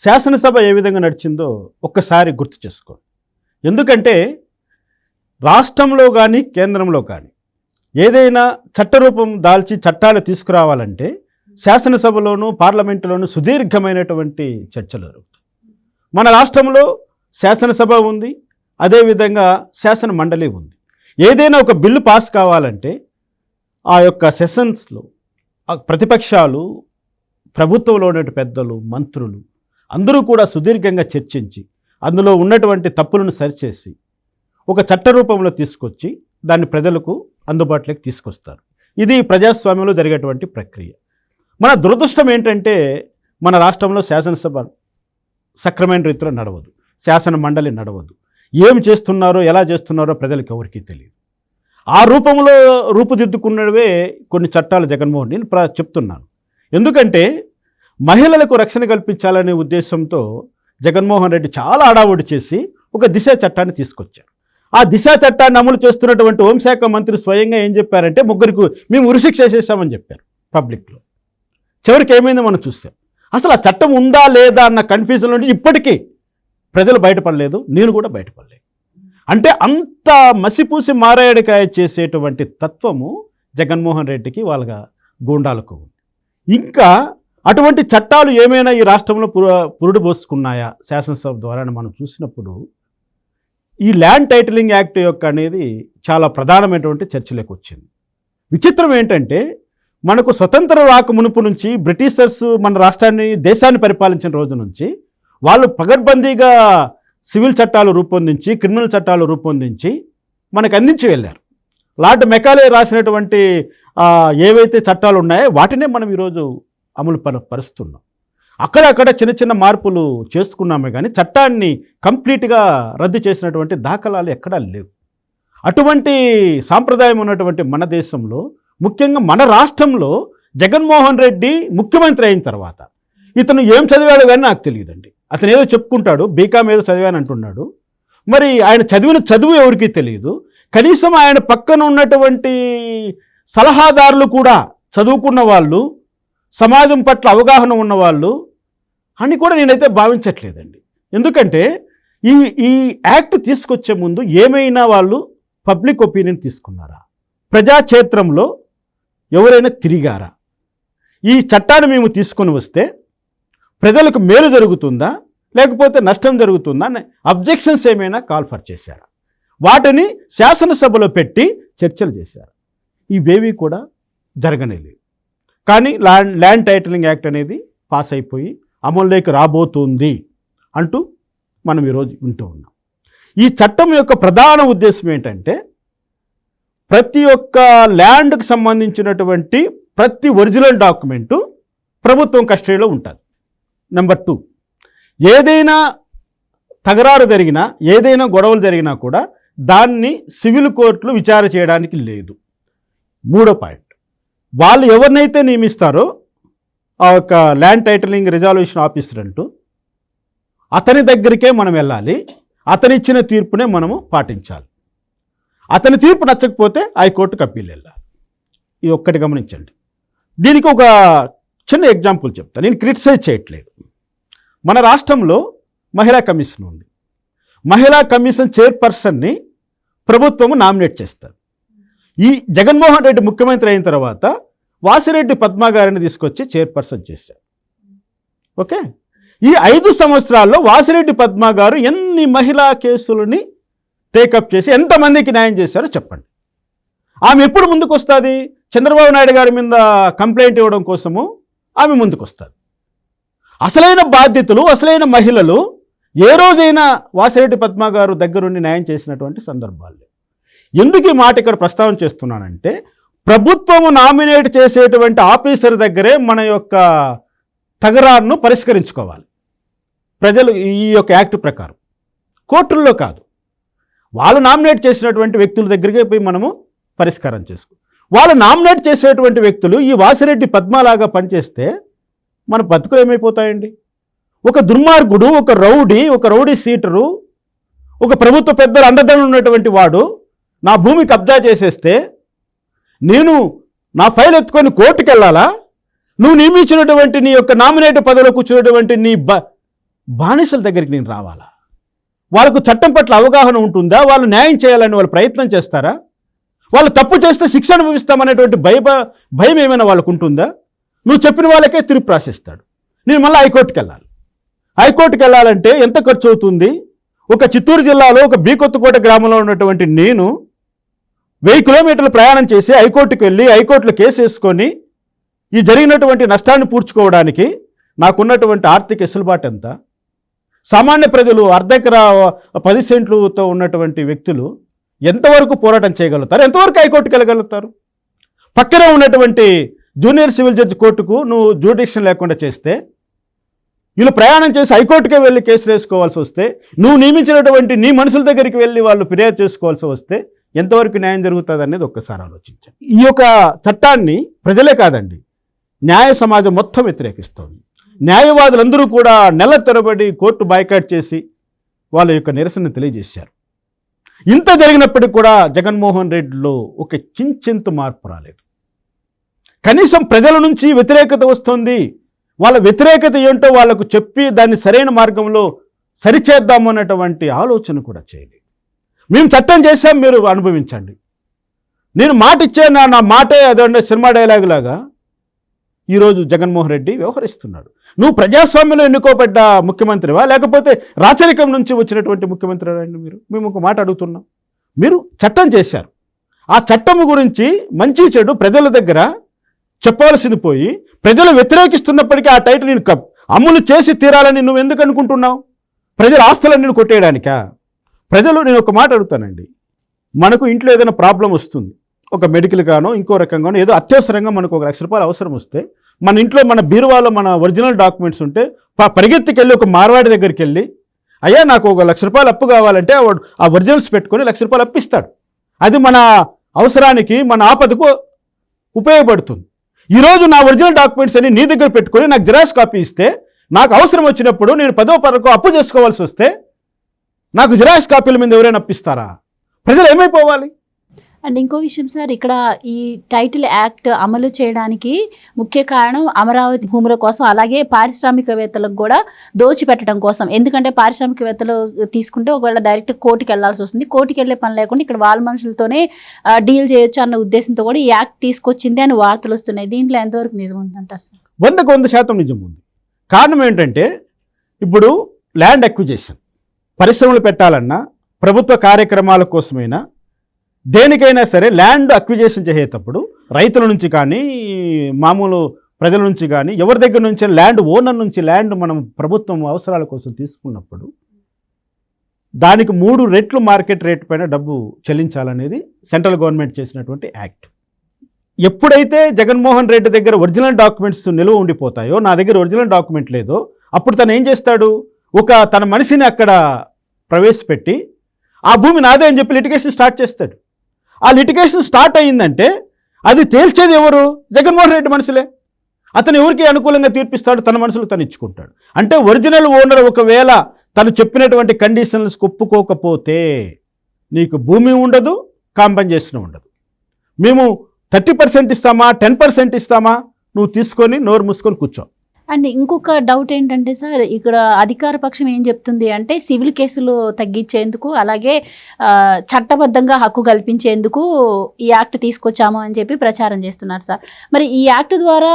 శాసనసభ ఏ విధంగా నడిచిందో ఒక్కసారి గుర్తు చేసుకో. ఎందుకంటే రాష్ట్రంలో కానీ కేంద్రంలో కానీ ఏదైనా చట్టరూపం దాల్చి చట్టాలు తీసుకురావాలంటే శాసనసభలోనూ పార్లమెంటులోనూ సుదీర్ఘమైనటువంటి చర్చలు జరుగుతాయి. మన రాష్ట్రంలో శాసనసభ ఉంది, అదేవిధంగా శాసన మండలి ఉంది. ఏదైనా ఒక బిల్లు పాస్ కావాలంటే ఆ యొక్క సెషన్స్లో ప్రతిపక్షాలు, ప్రభుత్వంలో ఉన్న పెద్దలు, మంత్రులు అందరూ కూడా సుదీర్ఘంగా చర్చించి అందులో ఉన్నటువంటి తప్పులను సరిచేసి ఒక చట్ట రూపంలో తీసుకొచ్చి దాన్ని ప్రజలకు అందుబాటులోకి తీసుకొస్తారు. ఇది ప్రజాస్వామ్యంలో జరిగేటువంటి ప్రక్రియ. మన దురదృష్టం ఏంటంటే మన రాష్ట్రంలో శాసనసభ సక్రమైన రీతిలో నడవదు, శాసన మండలి నడవదు. ఏం చేస్తున్నారో ఎలా చేస్తున్నారో ప్రజలకు ఎవరికీ తెలియదు. ఆ రూపంలో రూపుదిద్దుకున్నవే కొన్ని చట్టాలు జగన్మోహన్ నేను చెప్తున్నాను. ఎందుకంటే మహిళలకు రక్షణ కల్పించాలనే ఉద్దేశంతో జగన్మోహన్ రెడ్డి చాలా హడావుడి చేసి ఒక దిశ చట్టాన్ని తీసుకొచ్చారు. ఆ దిశ చట్టాన్ని అమలు చేస్తున్నటువంటి హోంశాఖ మంత్రి స్వయంగా ఏం చెప్పారంటే ముగ్గురికి మేము ఉరిశిక్ష వేసేసామని చెప్పారు పబ్లిక్లో. చివరికి ఏమైందో మనం చూసాం. అసలు ఆ చట్టం ఉందా లేదా అన్న కన్ఫ్యూజన్ నుండి ఇప్పటికీ ప్రజలు బయటపడలేదు, నేను కూడా బయటపడలేదు. అంటే అంత మసిపూసి మారాయడికాయ చేసేటువంటి తత్వము జగన్మోహన్ రెడ్డికి వాళ్ళ గూండాలకు ఉంది. ఇంకా అటువంటి చట్టాలు ఏమైనా ఈ రాష్ట్రంలో పురుడు పోసుకున్నాయా శాసనసభ ద్వారా మనం చూసినప్పుడు ఈ ల్యాండ్ టైటిలింగ్ యాక్ట్ యొక్క అనేది చాలా ప్రధానమైనటువంటి చర్చలోకి వచ్చింది. విచిత్రం ఏంటంటే మనకు స్వతంత్రం రాక మునుపు నుంచి బ్రిటిషర్స్ మన రాష్ట్రాన్ని దేశాన్ని పరిపాలించిన రోజు నుంచి వాళ్ళు పగడ్బందీగా సివిల్ చట్టాలు రూపొందించి క్రిమినల్ చట్టాలు రూపొందించి మనకు అందించి వెళ్ళారు. లార్డ్ మెకాలే రాసినటువంటి ఏవైతే చట్టాలు ఉన్నాయో వాటినే మనం ఈరోజు అమలు పరుస్తున్నాం. అక్కడక్కడ చిన్న చిన్న మార్పులు చేసుకున్నామే కానీ చట్టాన్ని కంప్లీట్గా రద్దు చేసినటువంటి దాఖలాలు ఎక్కడా లేవు. అటువంటి సాంప్రదాయం ఉన్నటువంటి మన దేశంలో, ముఖ్యంగా మన రాష్ట్రంలో జగన్మోహన్ రెడ్డి ముఖ్యమంత్రి అయిన తర్వాత ఇతను ఏం చదివాడు కానీ నాకు తెలియదండి. అతను ఏదో చెప్పుకుంటాడు, బీకామ్ ఏదో చదివాను అంటున్నాడు. మరి ఆయన చదివిన చదువు ఎవరికీ తెలియదు. కనీసం ఆయన పక్కన ఉన్నటువంటి సలహాదారులు కూడా చదువుకున్న వాళ్ళు, సమాజం పట్ల అవగాహన ఉన్నవాళ్ళు అని కూడా నేనైతే భావించట్లేదండి. ఎందుకంటే ఈ యాక్ట్ తీసుకొచ్చే ముందు ఏమైనా వాళ్ళు పబ్లిక్ ఒపీనియన్ తీసుకున్నారా? ప్రజాక్షేత్రంలో ఎవరైనా తిరిగారా? ఈ చట్టాన్ని మేము తీసుకొని వస్తే ప్రజలకు మేలు జరుగుతుందా లేకపోతే నష్టం జరుగుతుందా అని అబ్జెక్షన్స్ ఏమైనా కాల్ఫర్ చేశారా? వాటిని శాసనసభలో పెట్టి చర్చలు చేశారు. ఇవేవి కూడా జరగనేలేదు. కానీ ల్యాండ్ టైటిలింగ్ యాక్ట్ అనేది పాస్ అయిపోయి అమల్లోకి రాబోతుంది అంటూ మనం ఈరోజు వింటూ ఉన్నాం. ఈ చట్టం యొక్క ప్రధాన ఉద్దేశం ఏంటంటే ప్రతి ఒక్క ల్యాండ్కి సంబంధించినటువంటి ప్రతి ఒరిజినల్ డాక్యుమెంటు ప్రభుత్వం కస్టడీలో ఉంటుంది. నెంబర్ 2, ఏదైనా తగరారు జరిగినా, ఏదైనా గొడవలు జరిగినా కూడా దాన్ని సివిల్ కోర్టులు విచారణ చేయడానికి లేదు. 3వ పాయింట్, వాళ్ళు ఎవరినైతే నియమిస్తారో ఆ యొక్క ల్యాండ్ టైటిలింగ్ రిజాల్యూషన్ ఆఫీసర్ అంటూ అతని దగ్గరికే మనం వెళ్ళాలి. అతని ఇచ్చిన తీర్పునే మనము పాటించాలి. అతని తీర్పు నచ్చకపోతే హైకోర్టుకు అప్పీల్ వెళ్ళాలి. ఇది ఒక్కటి గమనించండి. దీనికి ఒక చిన్న ఎగ్జాంపుల్ చెప్తాను. నేను క్రిటిసైజ్ చేయట్లేదు. మన రాష్ట్రంలో మహిళా కమిషన్ ఉంది. మహిళా కమిషన్ చైర్పర్సన్ని ప్రభుత్వము నామినేట్ చేస్తారు. ఈ జగన్మోహన్ రెడ్డి ముఖ్యమంత్రి అయిన తర్వాత వాసిరెడ్డి పద్మ గారిని తీసుకొచ్చి చైర్పర్సన్ చేశారు. ఓకే, ఈ 5 సంవత్సరాల్లో వాసిరెడ్డి పద్మ గారు ఎన్ని మహిళా కేసులని టేకప్ చేసి ఎంతమందికి న్యాయం చేశారో చెప్పండి. ఆమె ఎప్పుడు ముందుకు వస్తుంది? చంద్రబాబు నాయుడు గారి మీద కంప్లైంట్ ఇవ్వడం కోసము ఆమె ముందుకు వస్తుంది. అసలైన బాధ్యతలు, అసలైన మహిళలు ఏ రోజైనా వాసిరెడ్డి పద్మ గారు దగ్గరుండి న్యాయం చేసినటువంటి సందర్భాలు. ఎందుకు ఈ మాట ఇక్కడ ప్రస్తావన చేస్తున్నానంటే ప్రభుత్వము నామినేట్ చేసేటువంటి ఆఫీసర్ దగ్గరే మన యొక్క తగరారును పరిష్కరించుకోవాలి. ప్రజలు ఈ యొక్క యాక్ట్ ప్రకారం కోర్టుల్లో కాదు, వాళ్ళు నామినేట్ చేసినటువంటి వ్యక్తుల దగ్గరికి పోయి మనము పరిష్కారం చేసుకో. వాళ్ళు నామినేట్ చేసేటువంటి వ్యక్తులు ఈ వాసిరెడ్డి పద్మలాగా పనిచేస్తే మన బతుకులు ఏమైపోతాయండి? ఒక దుర్మార్గుడు, ఒక రౌడీ సీటరు, ఒక ప్రభుత్వ పెద్దలు అండదండలు ఉన్నటువంటి వాడు నా భూమి కబ్జా చేసేస్తే నేను నా ఫైల్ ఎత్తుకొని కోర్టుకు వెళ్ళాలా? నువ్వు నియమించినటువంటి నీ యొక్క నామినేట్ పదవిలో కూర్చున్నటువంటి నీ బానిసల దగ్గరికి నేను రావాలా? వాళ్ళకు చట్టం పట్ల అవగాహన ఉంటుందా? వాళ్ళు న్యాయం చేయాలని వాళ్ళు ప్రయత్నం చేస్తారా? వాళ్ళు తప్పు చేస్తే శిక్ష అనుభవిస్తామనేటువంటి భయం ఏమైనా వాళ్ళకు ఉంటుందా? నువ్వు చెప్పిన వాళ్ళకే తీర్పు రాసిస్తాడు. నేను మళ్ళీ హైకోర్టుకి వెళ్ళాలి. హైకోర్టుకి వెళ్ళాలంటే ఎంత ఖర్చు అవుతుంది? ఒక చిత్తూరు జిల్లాలో ఒక బీకొత్తకోట గ్రామంలో ఉన్నటువంటి నేను 1000 కిలోమీటర్లు ప్రయాణం చేసి హైకోర్టుకి వెళ్ళి హైకోర్టులో కేసు వేసుకొని ఈ జరిగినటువంటి నష్టాన్ని పూడ్చుకోవడానికి నాకున్నటువంటి ఆర్థిక వెసులుబాటు ఎంత? సామాన్య ప్రజలు అర్ధెకరా 10 సెంట్లతో ఉన్నటువంటి వ్యక్తులు ఎంతవరకు పోరాటం చేయగలుగుతారు? ఎంతవరకు హైకోర్టుకి వెళ్ళగలుగుతారు? పక్కనే ఉన్నటువంటి జూనియర్ సివిల్ జడ్జి కోర్టుకు నువ్వు జ్యూడిక్షన్ లేకుండా చేస్తే, వీళ్ళు ప్రయాణం చేసి హైకోర్టుకే వెళ్ళి కేసులు వేసుకోవాల్సి వస్తే, నువ్వు నియమించినటువంటి నీ మనుషుల దగ్గరికి వెళ్ళి వాళ్ళు ఫిర్యాదు చేసుకోవాల్సి వస్తే ఎంతవరకు న్యాయం జరుగుతుంది అనేది ఒక్కసారి ఆలోచించండి. ఈ యొక్క చట్టాన్ని ప్రజలే కాదండి, న్యాయ సమాజం మొత్తం వ్యతిరేకిస్తోంది. న్యాయవాదులందరూ కూడా నెల తరబడి కోర్టు బాయ్కాట్ చేసి వాళ్ళ యొక్క నిరసన తెలియజేశారు. ఇంత జరిగినప్పటికీ కూడా జగన్మోహన్ రెడ్డిలో ఒక కించెంత మార్పు రాలేదు. కనీసం ప్రజల నుంచి వ్యతిరేకత వస్తుంది, వాళ్ళ వ్యతిరేకత ఏంటో వాళ్ళకు చెప్పి దాన్ని సరైన మార్గంలో సరిచేద్దాము అన్నటువంటి ఆలోచన కూడా చేయలేదు. మేము చట్టం చేశాం, మీరు అనుభవించండి, నేను మాట ఇచ్చాను, నా మాటే అదంటే సినిమా డైలాగ్ లాగా ఈరోజు జగన్మోహన్ రెడ్డి వ్యవహరిస్తున్నాడు. నువ్వు ప్రజాస్వామ్యంలో ఎన్నుకోబడ్డ ముఖ్యమంత్రివా లేకపోతే రాచరికం నుంచి వచ్చినటువంటి ముఖ్యమంత్రి అండి మీరు? మేము ఒక మాట అడుగుతున్నాం. మీరు చట్టం చేశారు, ఆ చట్టం గురించి మంచి చెడు ప్రజల దగ్గర చెప్పాల్సింది పోయి ప్రజలు వ్యతిరేకిస్తున్నప్పటికీ ఆ టైటిల్ నేను అమలు చేసి తీరాలని నువ్వు ఎందుకు అనుకుంటున్నావు? ప్రజల ఆస్తులను నేను కొట్టేయడానికా? ప్రజలు, నేను ఒక మాట అడుగుతానండి, మనకు ఇంట్లో ఏదైనా ప్రాబ్లం వస్తుంది, ఒక మెడికల్ గానో ఇంకో రకంగానో ఏదో అత్యవసరంగా మనకు ₹1,00,000 అవసరం వస్తే మన ఇంట్లో మన బీరువాలో మన ఒరిజినల్ డాక్యుమెంట్స్ ఉంటే పరిగెత్తికెళ్ళి ఒక మార్వాడి దగ్గరికి వెళ్ళి, అయ్యా నాకు ₹1,00,000 అప్పు కావాలంటే ఆ ఒరిజినల్స్ పెట్టుకొని ₹1,00,000 అప్పిస్తాడు. అది మన అవసరానికి, మన ఆపదకు ఉపయోగపడుతుంది. ఈరోజు నా ఒరిజినల్ డాక్యుమెంట్స్ అని నీ దగ్గర పెట్టుకొని నాకు జిరాక్స్ కాపీ ఇస్తే, నాకు అవసరం వచ్చినప్పుడు నేను 10వ తరగతి అప్పు చేసుకోవాల్సి వస్తే నాకు జిరాక్స్ కాపీల మీద ఎవరైనా అప్పిస్తారా? ప్రజలు ఏమైపోవాలి? అండ్ ఇంకో విషయం సార్, ఇక్కడ ఈ టైటిల్ యాక్ట్ అమలు చేయడానికి ముఖ్య కారణం అమరావతి భూముల కోసం, అలాగే పారిశ్రామికవేత్తలకు కూడా దోచిపెట్టడం కోసం. ఎందుకంటే పారిశ్రామికవేత్తలు తీసుకుంటే ఒకవేళ డైరెక్ట్ కోర్టుకి వెళ్లాల్సి వస్తుంది, కోర్టుకి వెళ్ళే పని లేకుండా ఇక్కడ వాళ్ళ మనుషులతోనే డీల్ చేయొచ్చు అన్న ఉద్దేశంతో కూడా ఈ యాక్ట్ తీసుకొచ్చింది అని వార్తలు వస్తున్నాయి. దీంట్లో ఎంతవరకు నిజం ఉందంటారు సార్? 100% నిజం ఉంది. కారణం ఏంటంటే, ఇప్పుడు ల్యాండ్ అక్విజిషన్ పరిశ్రమలు పెట్టాలన్నా, ప్రభుత్వ కార్యక్రమాల కోసమైనా, దేనికైనా సరే ల్యాండ్ అక్విజిషన్ చేసేటప్పుడు రైతుల నుంచి కానీ, మామూలు ప్రజల నుంచి కానీ, ఎవరి దగ్గర నుంచి, ల్యాండ్ ఓనర్ నుంచి ల్యాండ్ మనం ప్రభుత్వం అవసరాల కోసం తీసుకున్నప్పుడు దానికి 3 రెట్లు మార్కెట్ రేట్ పైన డబ్బు చెల్లించాలనేది సెంట్రల్ గవర్నమెంట్ చేసినటువంటి యాక్ట్. ఎప్పుడైతే జగన్మోహన్ రెడ్డి దగ్గర ఒరిజినల్ డాక్యుమెంట్స్ నిల్వ ఉండిపోతాయో, నా దగ్గర ఒరిజినల్ డాక్యుమెంట్ లేదో, అప్పుడు తను ఏం చేస్తాడు, తన మనిషిని అక్కడ ప్రవేశపెట్టి ఆ భూమి నాదే అని చెప్పి లిటిగేషన్ స్టార్ట్ చేస్తాడు. ఆ లిటిగేషన్ స్టార్ట్ అయ్యిందంటే అది తేల్చేది ఎవరు? జగన్మోహన్ రెడ్డి మనుషులే. అతను ఎవరికి అనుకూలంగా తీర్పిస్తాడు? తన మనుషులు తను ఇచ్చుకుంటాడు. అంటే ఒరిజినల్ ఓనర్ ఒకవేళ తను చెప్పినటువంటి కండిషన్స్ ఒప్పుకోకపోతే నీకు భూమి ఉండదు, కాంపెన్సేషన్ ఉండదు. మేము 30% ఇస్తామా, 10% ఇస్తామా, నువ్వు తీసుకొని నోరు మూసుకొని కూర్చో. అండ్ ఇంకొక డౌట్ ఏంటంటే సార్, ఇక్కడ అధికార పక్షం ఏం చెప్తుంది అంటే సివిల్ కేసులు తగ్గించేందుకు, అలాగే చట్టబద్ధంగా హక్కు కల్పించేందుకు ఈ యాక్ట్ తీసుకొచ్చాము అని చెప్పి ప్రచారం చేస్తున్నారు సార్. మరి ఈ యాక్ట్ ద్వారా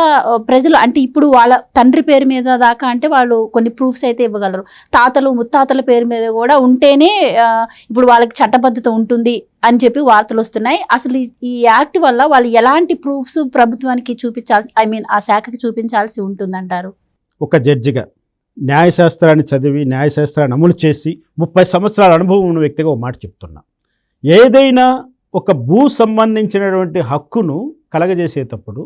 ప్రజలు, అంటే ఇప్పుడు వాళ్ళ తండ్రి పేరు మీద దాకా అంటే వాళ్ళు కొన్ని ప్రూఫ్స్ అయితే ఇవ్వగలరు, తాతలు ముత్తాతల పేరు మీద కూడా ఉంటేనే ఇప్పుడు వాళ్ళకి చట్టబద్ధత ఉంటుంది అని చెప్పి వార్తలు వస్తున్నాయి. అసలు ఈ యాక్ట్ వల్ల వాళ్ళు ఎలాంటి ప్రూఫ్స్ ప్రభుత్వానికి చూపించాల్సి, ఆ శాఖకి చూపించాల్సి ఉంటుందంటారు? ఒక జడ్జిగా న్యాయశాస్త్రాన్ని చదివి న్యాయశాస్త్రాన్ని అమలు చేసి 30 సంవత్సరాల అనుభవం ఉన్న వ్యక్తిగా ఒక మాట చెప్తున్నా. ఏదైనా ఒక భూ సంబంధించినటువంటి హక్కును కలగజేసేటప్పుడు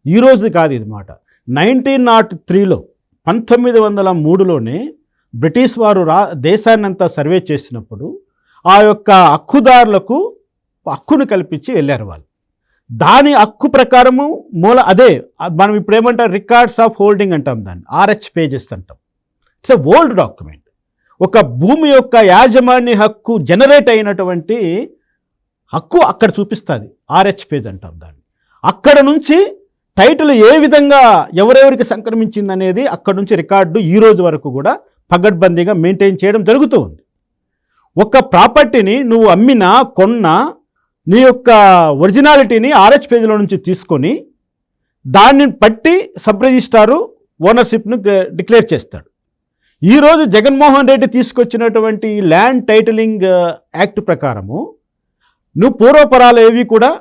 ఈరోజు కాదు ఇది మాట, 1903లో 1903లోనే బ్రిటిష్ వారు దేశాన్నంతా సర్వే చేసినప్పుడు ఆ యొక్క హక్కుదారులకు హక్కును కల్పించి వెళ్ళారు వాళ్ళు. దాని హక్కు ప్రకారము అదే మనం ఇప్పుడు ఏమంటాం, రికార్డ్స్ ఆఫ్ హోల్డింగ్ అంటాం, దాన్ని RH పేజెస్ అంటాం. It's a old document. ఒక భూమి యొక్క యాజమాన్య హక్కు జనరేట్ అయినటువంటి హక్కు అక్కడ చూపిస్తుంది, RH పేజ్ అంటాం దాన్ని. అక్కడ నుంచి టైటిల్ ఏ విధంగా ఎవరెవరికి సంక్రమించింది అనేది అక్కడ నుంచి రికార్డు ఈ రోజు వరకు కూడా పగడ్బందీగా మెయింటైన్ చేయడం జరుగుతూ ఉంది. ఒక ప్రాపర్టీని నువ్వు అమ్మినా కొన్నా నీ యొక్క ఒరిజినాలిటీని RH పేజీలో నుంచి తీసుకొని దాన్ని బట్టి సబ్ రిజిస్ట్రారు ఓనర్షిప్ను డిక్లేర్ చేస్తాడు. ఈరోజు జగన్మోహన్ రెడ్డి తీసుకొచ్చినటువంటి ల్యాండ్ టైటిలింగ్ యాక్ట్ ప్రకారము నువ్వు పూర్వపరాలు ఏవి కూడా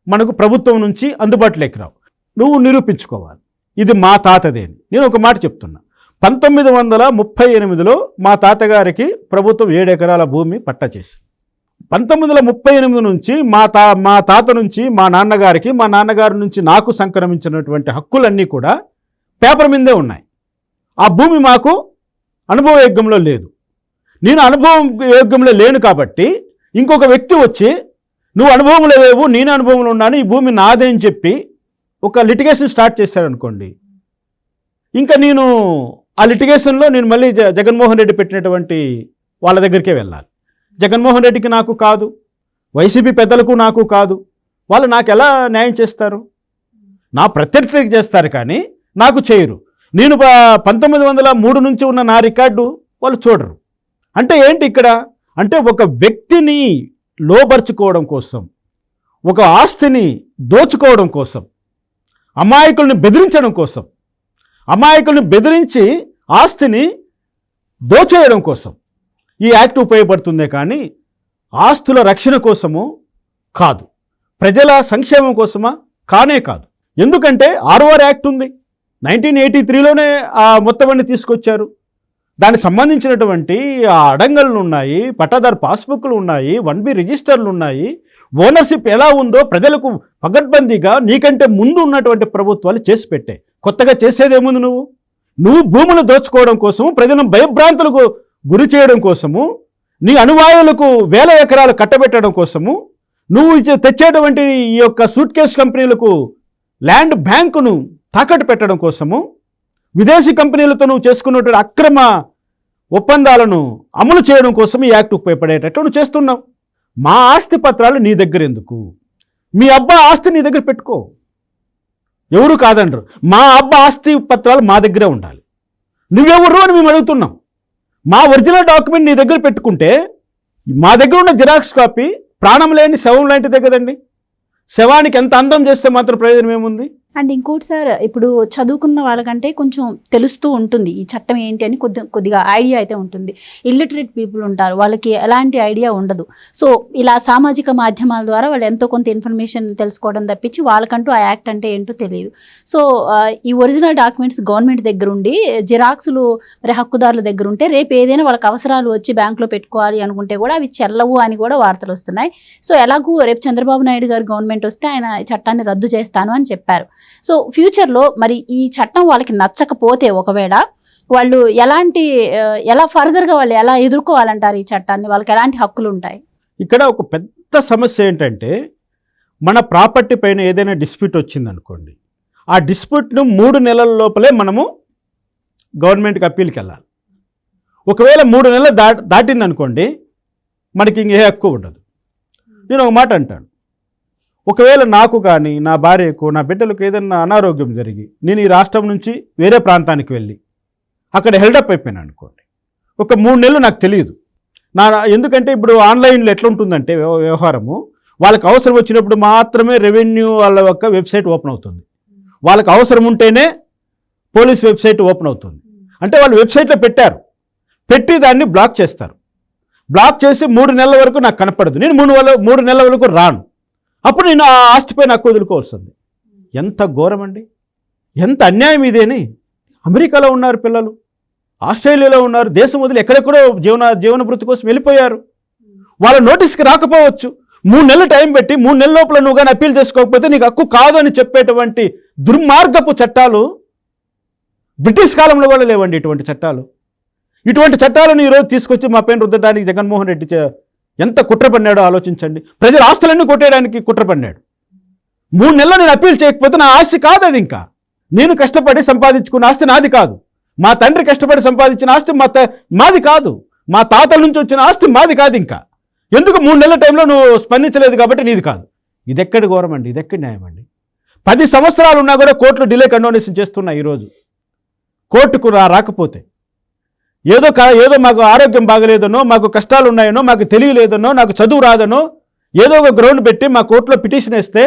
మనకు ప్రభుత్వం నుంచి అందుబాటులోకి రావు, నువ్వు నిరూపించుకోవాలి ఇది మా తాతదేని. నేను ఒక మాట చెప్తున్నా, 1938లో మా తాతగారికి ప్రభుత్వం 7 ఎకరాల భూమి పట్టా చేసింది. 1938 నుంచి మా తాత నుంచి మా నాన్నగారికి, మా నాన్నగారి నుంచి నాకు సంక్రమించినటువంటి హక్కులన్నీ కూడా పేపర్ మీదే ఉన్నాయి. ఆ భూమి మాకు అనుభవయోగ్యంలో లేదు. నేను అనుభవయోగ్యంలో లేను కాబట్టి ఇంకొక వ్యక్తి వచ్చి నువ్వు అనుభవంలో లేవు, నేను అనుభవంలో ఉన్నాను, ఈ భూమి నాదే అని చెప్పి ఒక లిటిగేషన్ స్టార్ట్ చేశారనుకోండి, ఇంకా నేను ఆ లిటిగేషన్లో నేను మళ్ళీ జగన్మోహన్ రెడ్డి పెట్టినటువంటి వాళ్ళ దగ్గరికే వెళ్ళాలి. జగన్మోహన్ రెడ్డికి నాకు కాదు, వైసీపీ పెద్దలకు నాకు కాదు, వాళ్ళు నాకు ఎలా న్యాయం చేస్తారు? నా ప్రత్యర్థికి చేస్తారు కానీ నాకు చేయరు. నేను 1903 నుంచి ఉన్న నా రికార్డు వాళ్ళు చూడరు. అంటే ఏంటి ఇక్కడ? అంటే ఒక వ్యక్తిని లోబర్చుకోవడం కోసం, ఒక ఆస్తిని దోచుకోవడం కోసం, అమాయకుల్ని బెదిరించడం కోసం, అమాయకుల్ని బెదిరించి ఆస్తిని దోచేయడం కోసం ఈ యాక్ట్ ఉపయోగపడుతుందే కానీ ఆస్తుల రక్షణ కోసము కాదు, ప్రజల సంక్షేమం కోసమా కానే కాదు. ఎందుకంటే ఆర్ఓఆర్ యాక్ట్ ఉంది, 1983లోనే ఆ మొత్తం అన్ని తీసుకొచ్చారు. దానికి సంబంధించినటువంటి ఆ అడంగళ్ళు ఉన్నాయి, పట్టాదారు పాస్బుక్లు ఉన్నాయి, 1B రిజిస్టర్లు ఉన్నాయి. ఓనర్షిప్ ఎలా ఉందో ప్రజలకు పగడ్బందీగా నీకంటే ముందు ఉన్నటువంటి ప్రభుత్వాలు చేసి పెట్టాయి. కొత్తగా చేసేదేముంది? నువ్వు భూములు దోచుకోవడం కోసము, ప్రజలను భయభ్రాంతులకు గురి చేయడం కోసము, నీ అనువాయులకు వేల ఎకరాలు కట్టబెట్టడం కోసము, నువ్వు తెచ్చేటువంటి ఈ యొక్క సూట్ కేస్ కంపెనీలకు ల్యాండ్ బ్యాంకును తాకట్టు పెట్టడం కోసము, విదేశీ కంపెనీలతో నువ్వు చేసుకున్నటువంటి అక్రమ ఒప్పందాలను అమలు చేయడం కోసం ఈ యాక్ట్ ఉపయోగపడేటట్లు నువ్వు చేస్తున్నావు. మా ఆస్తి పత్రాలు నీ దగ్గర ఎందుకు? మీ అబ్బా ఆస్తి నీ దగ్గర పెట్టుకో, ఎవరు కాదనరు. మా అబ్బా ఆస్తి పత్రాలు మా దగ్గరే ఉండాలి. నువ్వెవరు అని మేము అడుగుతున్నాం. మా ఒరిజినల్ డాక్యుమెంట్ నీ దగ్గర పెట్టుకుంటే మా దగ్గర ఉన్న జిరాక్స్ కాపీ ప్రాణం లేని శవం లాంటిదే కదండి. శవానికి ఎంత అందం చేస్తే మాత్రం ప్రయోజనం ఏముంది? అండ్ ఇంకోటి సార్, ఇప్పుడు చదువుకున్న వాళ్ళకంటే కొంచెం తెలుస్తూ ఉంటుంది ఈ చట్టం ఏంటి అని, కొద్దిగా ఐడియా అయితే ఉంటుంది. ఇల్లిటరేట్ పీపుల్ ఉంటారు, వాళ్ళకి ఎలాంటి ఐడియా ఉండదు. సో ఇలా సామాజిక మాధ్యమాల ద్వారా వాళ్ళు ఎంతో కొంత ఇన్ఫర్మేషన్ తెలుసుకోవడం తప్పించి వాళ్ళకంటూ ఆ యాక్ట్ అంటే ఏంటో తెలియదు. సో ఈ ఒరిజినల్ డాక్యుమెంట్స్ గవర్నమెంట్ దగ్గర ఉండి జిరాక్సులు మరి హక్కుదారుల దగ్గర ఉంటే రేపు ఏదైనా వాళ్ళకి అవసరాలు వచ్చి బ్యాంకులో పెట్టుకోవాలి అనుకుంటే కూడా అవి చెల్లవు అని కూడా వార్తలు వస్తున్నాయి. సో ఎలాగూ రేపు చంద్రబాబు నాయుడు గారు గవర్నమెంట్ వస్తే ఆయన చట్టాన్ని రద్దు చేస్తాను అని చెప్పారు. సో ఫ్యూచర్లో మరి ఈ చట్టం వాళ్ళకి నచ్చకపోతే ఒకవేళ వాళ్ళు ఎలా ఫర్దర్గా వాళ్ళు ఎలా ఎదుర్కోవాలంటారు ఈ చట్టాన్ని? వాళ్ళకి ఎలాంటి హక్కులు ఉంటాయి? ఇక్కడ ఒక పెద్ద సమస్య ఏంటంటే, మన ప్రాపర్టీ పైన ఏదైనా డిస్ప్యూట్ వచ్చిందనుకోండి, ఆ డిస్ప్యూట్ను 3 నెలల లోపలే మనము గవర్నమెంట్కి అప్పీల్కి వెళ్ళాలి. ఒకవేళ 3 నెలలు దాటిందనుకోండి, మనకి ఇంకే హక్కు ఉండదు. నేను ఒక మాట అంటాను, ఒకవేళ నాకు కానీ నా భార్యకు నా బిడ్డలకు ఏదైనా అనారోగ్యం జరిగి నేను ఈ రాష్ట్రం నుంచి వేరే ప్రాంతానికి వెళ్ళి అక్కడ హెల్డప్ అయిపోయాను అనుకోండి, ఒక 3 నెలలు నాకు తెలియదు. ఎందుకంటే ఇప్పుడు ఆన్లైన్లో ఎట్లుంటుందంటే వ్యవహారము, వాళ్ళకి అవసరం వచ్చినప్పుడు మాత్రమే రెవెన్యూ వాళ్ళ యొక్క వెబ్సైట్ ఓపెన్ అవుతుంది, వాళ్ళకి అవసరం ఉంటేనే పోలీస్ వెబ్సైట్ ఓపెన్ అవుతుంది. అంటే వాళ్ళు వెబ్సైట్లో పెట్టి దాన్ని బ్లాక్ చేస్తారు. బ్లాక్ చేసి 3 నెలల వరకు నాకు కనపడదు, నేను 3 నెలల వరకు రాను. అప్పుడు నేను ఆ ఆస్తిపై నాకు వదులుకోవాల్సింది. ఎంత ఘోరం అండి, ఎంత అన్యాయం ఇదేని. అమెరికాలో ఉన్నారు పిల్లలు, ఆస్ట్రేలియాలో ఉన్నారు, దేశం వదిలి ఎక్కడెక్కడో జీవన వృత్తి కోసం వెళ్ళిపోయారు. వాళ్ళ నోటీస్కి రాకపోవచ్చు. 3 నెలలు టైం పెట్టి 3 నెలల లోపల నువ్వు కానీ అప్పీల్ చేసుకోకపోతే నీకు హక్కు కాదు అని చెప్పేటువంటి దుర్మార్గపు చట్టాలు బ్రిటిష్ కాలంలో కూడా లేవండి. ఇటువంటి చట్టాలను ఈరోజు తీసుకొచ్చి మా పైన రుద్దడానికి జగన్మోహన్ రెడ్డి ఎంత కుట్రపడినాడో ఆలోచించండి. ప్రజల ఆస్తులన్నీ కొట్టేయడానికి కుట్రపడినాడు. 3 నెలలు నేను అప్పీల్ చేయకపోతే నా ఆస్తి కాదు అది. ఇంకా నేను కష్టపడి సంపాదించుకున్న ఆస్తి నాది కాదు, మా తండ్రి కష్టపడి సంపాదించిన ఆస్తి మాది కాదు, మా తాతల నుంచి వచ్చిన ఆస్తి మాది కాదు. ఇంకా ఎందుకు 3 నెలల టైంలో నువ్వు స్పందించలేదు కాబట్టి నీది కాదు. ఇది ఎక్కడి ఘోరం అండి, ఇది ఎక్కడి న్యాయం అండి? 10 సంవత్సరాలు ఉన్నా కూడా కోర్టులు డిలే కండోనేషన్ చేస్తున్నాయి. ఈరోజు కోర్టుకు రాకపోతే ఏదో మాకు ఆరోగ్యం బాగలేదనో, మాకు కష్టాలు ఉన్నాయనో, మాకు తెలియలేదనో, నాకు చదువు రాదనో ఏదో ఒక గ్రౌండ్ పెట్టి మా కోర్టులో పిటిషన్ వేస్తే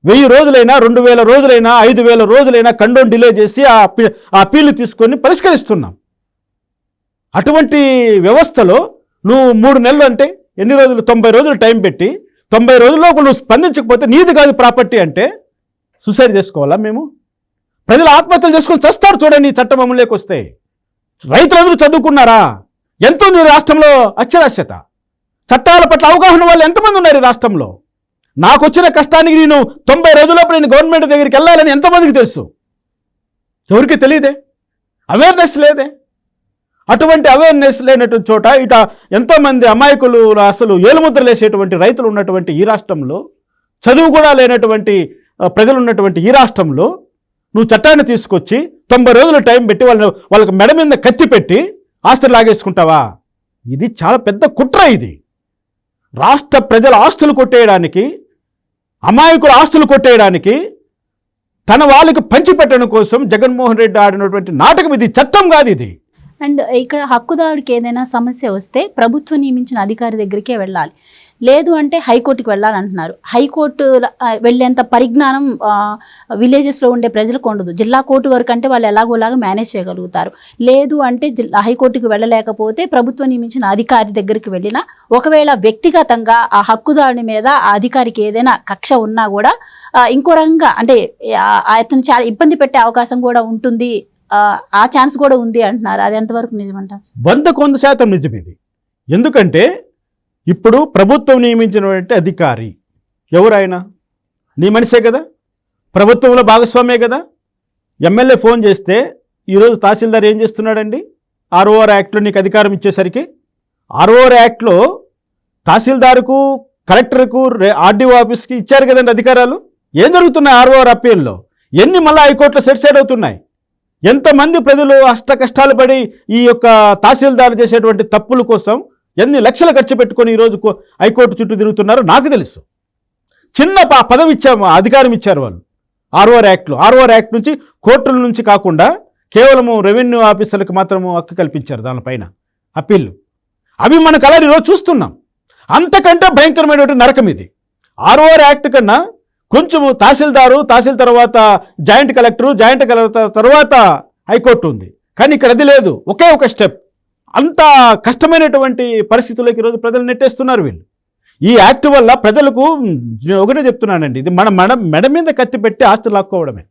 1000 రోజులైనా 2000 రోజులైనా 5000 రోజులైనా కండోన్ డిలే చేసి ఆ అప్పీల్ని తీసుకొని పరిష్కరిస్తున్నాం. అటువంటి వ్యవస్థలో నువ్వు 3 నెలలు అంటే ఎన్ని రోజులు? 90 రోజులు టైం పెట్టి 90 రోజుల్లో నువ్వు స్పందించకపోతే నీది కాదు ప్రాపర్టీ అంటే సూసైడ్ చేసుకోవాలా మేము? ప్రజలు ఆత్మహత్యలు చేసుకొని చస్తారు చూడండి ఈ చట్టం అమలులోకి వస్తే. రైతులందరూ చదువుకున్నారా? ఎంత ఉంది రాష్ట్రంలో అక్షరాస్యత? చట్టాల పట్ల అవగాహన వాళ్ళు ఎంతమంది ఉన్నారు ఈ రాష్ట్రంలో? నాకు వచ్చిన కష్టానికి నేను 90 రోజుల్లోపు నేను గవర్నమెంట్ దగ్గరికి వెళ్ళాలని ఎంతమందికి తెలుసు? ఎవరికి తెలియదే, అవేర్నెస్ లేదే. అటువంటి అవేర్నెస్ లేనటువంటి చోట ఇట ఎంతోమంది అమాయకులు అసలు ఏలుముద్రలు వేసేటువంటి రైతులు ఉన్నటువంటి ఈ రాష్ట్రంలో, చదువు కూడా లేనటువంటి ప్రజలు ఉన్నటువంటి ఈ రాష్ట్రంలో నువ్వు చట్టాన్ని తీసుకొచ్చి 90 రోజులు టైం పెట్టి వాళ్ళకి మెడ మీద కత్తి పెట్టి ఆస్తులు లాగేసుకుంటావా? ఇది చాలా పెద్ద కుట్ర. ఇది రాష్ట్ర ప్రజల ఆస్తులు కొట్టేయడానికి, అమాయకుల ఆస్తులు కొట్టేయడానికి, తన వాళ్ళకి పంచిపెట్టడం కోసం జగన్మోహన్ రెడ్డి ఆడినటువంటి నాటకం ఇది. చట్టం కాదు ఇది. అండ్ ఇక్కడ హక్కుదారుడికి ఏదైనా సమస్య వస్తే ప్రభుత్వం నియమించిన అధికారి దగ్గరికే వెళ్ళాలి, లేదు అంటే హైకోర్టుకి వెళ్ళాలంటున్నారు. హైకోర్టు వెళ్ళేంత పరిజ్ఞానం విలేజెస్లో ఉండే ప్రజలకు ఉండదు. జిల్లా కోర్టు వరకు అంటే వాళ్ళు ఎలాగోలాగా మేనేజ్ చేయగలుగుతారు. లేదు అంటే హైకోర్టుకి వెళ్ళలేకపోతే ప్రభుత్వం నియమించిన అధికారి దగ్గరికి వెళ్ళినా, ఒకవేళ వ్యక్తిగతంగా ఆ హక్కుదారుని మీద ఆ అధికారికి ఏదైనా కక్ష ఉన్నా కూడా ఇంకో రకంగా అంటే అతను చాలా ఇబ్బంది పెట్టే అవకాశం కూడా ఉంటుంది, ఆ ఛాన్స్ కూడా ఉంది అంటున్నారు. అది ఎంతవరకు నిజమంటారు? 100% నిజం ఇది. ఎందుకంటే ఇప్పుడు ప్రభుత్వం నియమించినటువంటి అధికారి ఎవరైనా నీ మనిషే కదా, ప్రభుత్వంలో భాగస్వామే కదా. ఎమ్మెల్యే ఫోన్ చేస్తే ఈరోజు తహసీల్దార్ ఏం చేస్తున్నాడండి? ROR యాక్ట్లో నీకు అధికారం ఇచ్చేసరికి ROR యాక్ట్లో తహసీల్దార్కు, కలెక్టర్కు, RDO ఆఫీస్కి ఇచ్చారు కదండి అధికారాలు. ఏం జరుగుతున్నాయి ROR అప్పీల్లో? ఎన్ని మళ్ళీ హైకోర్టులో సెటిల్ అవుతున్నాయి? ఎంతమంది ప్రజలు అష్ట కష్టాలు పడి ఈ యొక్క తహసీల్దార్ చేసేటువంటి తప్పుల కోసం ఎన్ని లక్షలు ఖర్చు పెట్టుకొని ఈరోజు హైకోర్టు చుట్టూ తిరుగుతున్నారో నాకు తెలుసు. చిన్న పదవి ఇచ్చాము, అధికారం ఇచ్చారు వాళ్ళు ROR యాక్ట్లో. ROR యాక్ట్ నుంచి కోర్టుల నుంచి కాకుండా కేవలము రెవెన్యూ ఆఫీసర్లకు మాత్రము హక్కు కల్పించారు దానిపైన అప్పీళ్ళు. అవి మనకు అలా ఈరోజు చూస్తున్నాం. అంతకంటే భయంకరమైనటువంటి నరకం ఇది. ROR యాక్ట్ కన్నా కొంచెము తహసీల్ తర్వాత జాయింట్ కలెక్టర్ తర్వాత హైకోర్టు ఉంది. కానీ ఇక్కడ అది లేదు, ఒకే ఒక స్టెప్. అంత కష్టమైనటువంటి పరిస్థితుల్లోకి ఈరోజు ప్రజలు నెట్టేస్తున్నారు వీళ్ళు. ఈ యాక్ట్ వల్ల ప్రజలకు ఒకటే చెప్తున్నానండి, ఇది మన మెడ మీద కత్తి పెట్టి ఆస్తులు లాక్కోవడమే.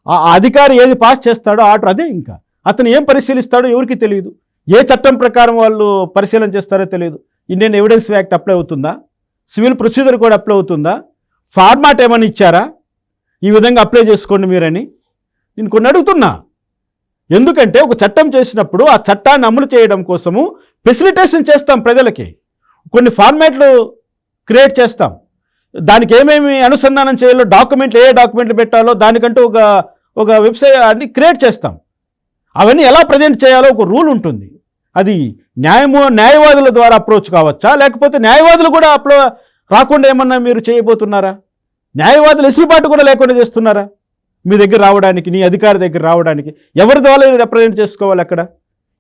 ఆ అధికారి ఏది పాస్ చేస్తాడో ఆర్డర్ అదే. ఇంకా అతను ఏం పరిశీలిస్తాడో ఎవరికి తెలియదు. ఏ చట్టం ప్రకారం వాళ్ళు పరిశీలన చేస్తారో తెలియదు. ఇండియన్ ఎవిడెన్స్ యాక్ట్ అప్లై అవుతుందా? సివిల్ ప్రొసీజర్ కూడా అప్లై అవుతుందా? ఫార్మాట్ ఏమని ఇచ్చారా? ఈ విధంగా అప్లై చేసుకోండి మీరని నేను కొన్ని అడుగుతున్నా. ఎందుకంటే ఒక చట్టం చేసినప్పుడు ఆ చట్టాన్ని అమలు చేయడం కోసము ఫెసిలిటేషన్ చేస్తాం ప్రజలకి. కొన్ని ఫార్మాట్లు క్రియేట్ చేస్తాం. దానికి ఏమేమి అనుసంధానం చేయాలో, ఏ డాక్యుమెంట్లు పెట్టాలో దానికంటూ ఒక వెబ్సైట్ అన్ని క్రియేట్ చేస్తాం. అవన్నీ ఎలా ప్రజెంట్ చేయాలో ఒక రూల్ ఉంటుంది. అది న్యాయవాదుల ద్వారా అప్రోచ్ కావచ్చా, లేకపోతే న్యాయవాదులు కూడా రాకుండా ఏమన్నా మీరు చేయబోతున్నారా? న్యాయవాదులు ఎసులుబాటు కూడా లేకుండా చేస్తున్నారా? మీ దగ్గర రావడానికి, నీ అధికారి దగ్గర రావడానికి ఎవరి ద్వారా రిప్రజెంట్ చేసుకోవాలి? అక్కడ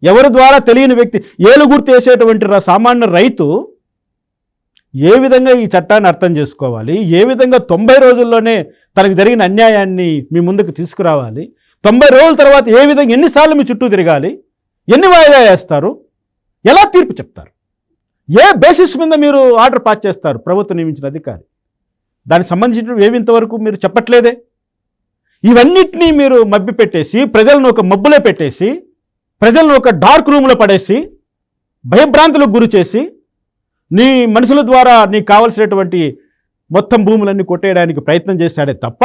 ఎవరి ద్వారా తెలియని వ్యక్తి, ఏలు గుర్తు వేసేటువంటి సామాన్య రైతు ఏ విధంగా ఈ చట్టాన్ని అర్థం చేసుకోవాలి? ఏ విధంగా 90 రోజుల్లోనే తనకు జరిగిన అన్యాయాన్ని మీ ముందుకు తీసుకురావాలి? 90 రోజుల తర్వాత ఏ విధంగా, ఎన్నిసార్లు మీ చుట్టూ తిరగాలి? ఎన్ని వాయిదా వేస్తారు? ఎలా తీర్పు చెప్తారు? ఏ బేసిస్ మీద మీరు ఆర్డర్ పాస్ చేస్తారు? ప్రభుత్వం నియమించిన అధికారి దానికి సంబంధించిన ఏమి ఇంతవరకు మీరు చెప్పట్లేదే. ఇవన్నిటినీ మీరు మబ్బి పెట్టేసి, ప్రజలను ఒక మబ్బులో పెట్టేసి, ప్రజలను ఒక డార్క్ రూమ్లో పడేసి, భయభ్రాంతులకు గురి చేసి, నీ మనుషుల ద్వారా నీకు కావలసినటువంటి మొత్తం భూములన్నీ కొట్టేయడానికి ప్రయత్నం చేశాడే తప్ప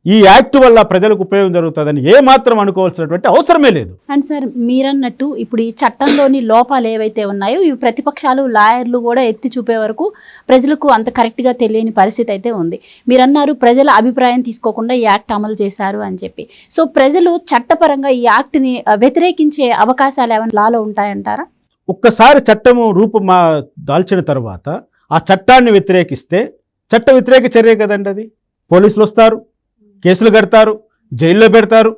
ఈ యాక్ట్ వల్ల ప్రజలకు ఉపయోగం జరుగుతుందని ఏమాత్రం అనుకోవాల్సినటువంటి అవసరమే లేదు. అండ్ సార్, మీరన్నట్టు ఇప్పుడు ఈ చట్టంలోని లోపాలు ఏవైతే ఉన్నాయో ఇవి ప్రతిపక్షాలు, లాయర్లు కూడా ఎత్తి చూపే వరకు ప్రజలకు అంత కరెక్ట్గా తెలియని పరిస్థితి అయితే ఉంది. మీరన్నారు ప్రజల అభిప్రాయం తీసుకోకుండా ఈ యాక్ట్ అమలు చేశారు అని చెప్పి. సో ప్రజలు చట్టపరంగా ఈ యాక్ట్ని వ్యతిరేకించే అవకాశాలు ఏమైనా లాలో ఉంటాయంటారా? ఒక్కసారి చట్టము రూపం దాల్చిన తర్వాత ఆ చట్టాన్ని వ్యతిరేకిస్తే చట్ట వ్యతిరేక చర్య కదండి అది. పోలీసులు వస్తారు, కేసులు కడతారు, జైల్లో పెడతారు,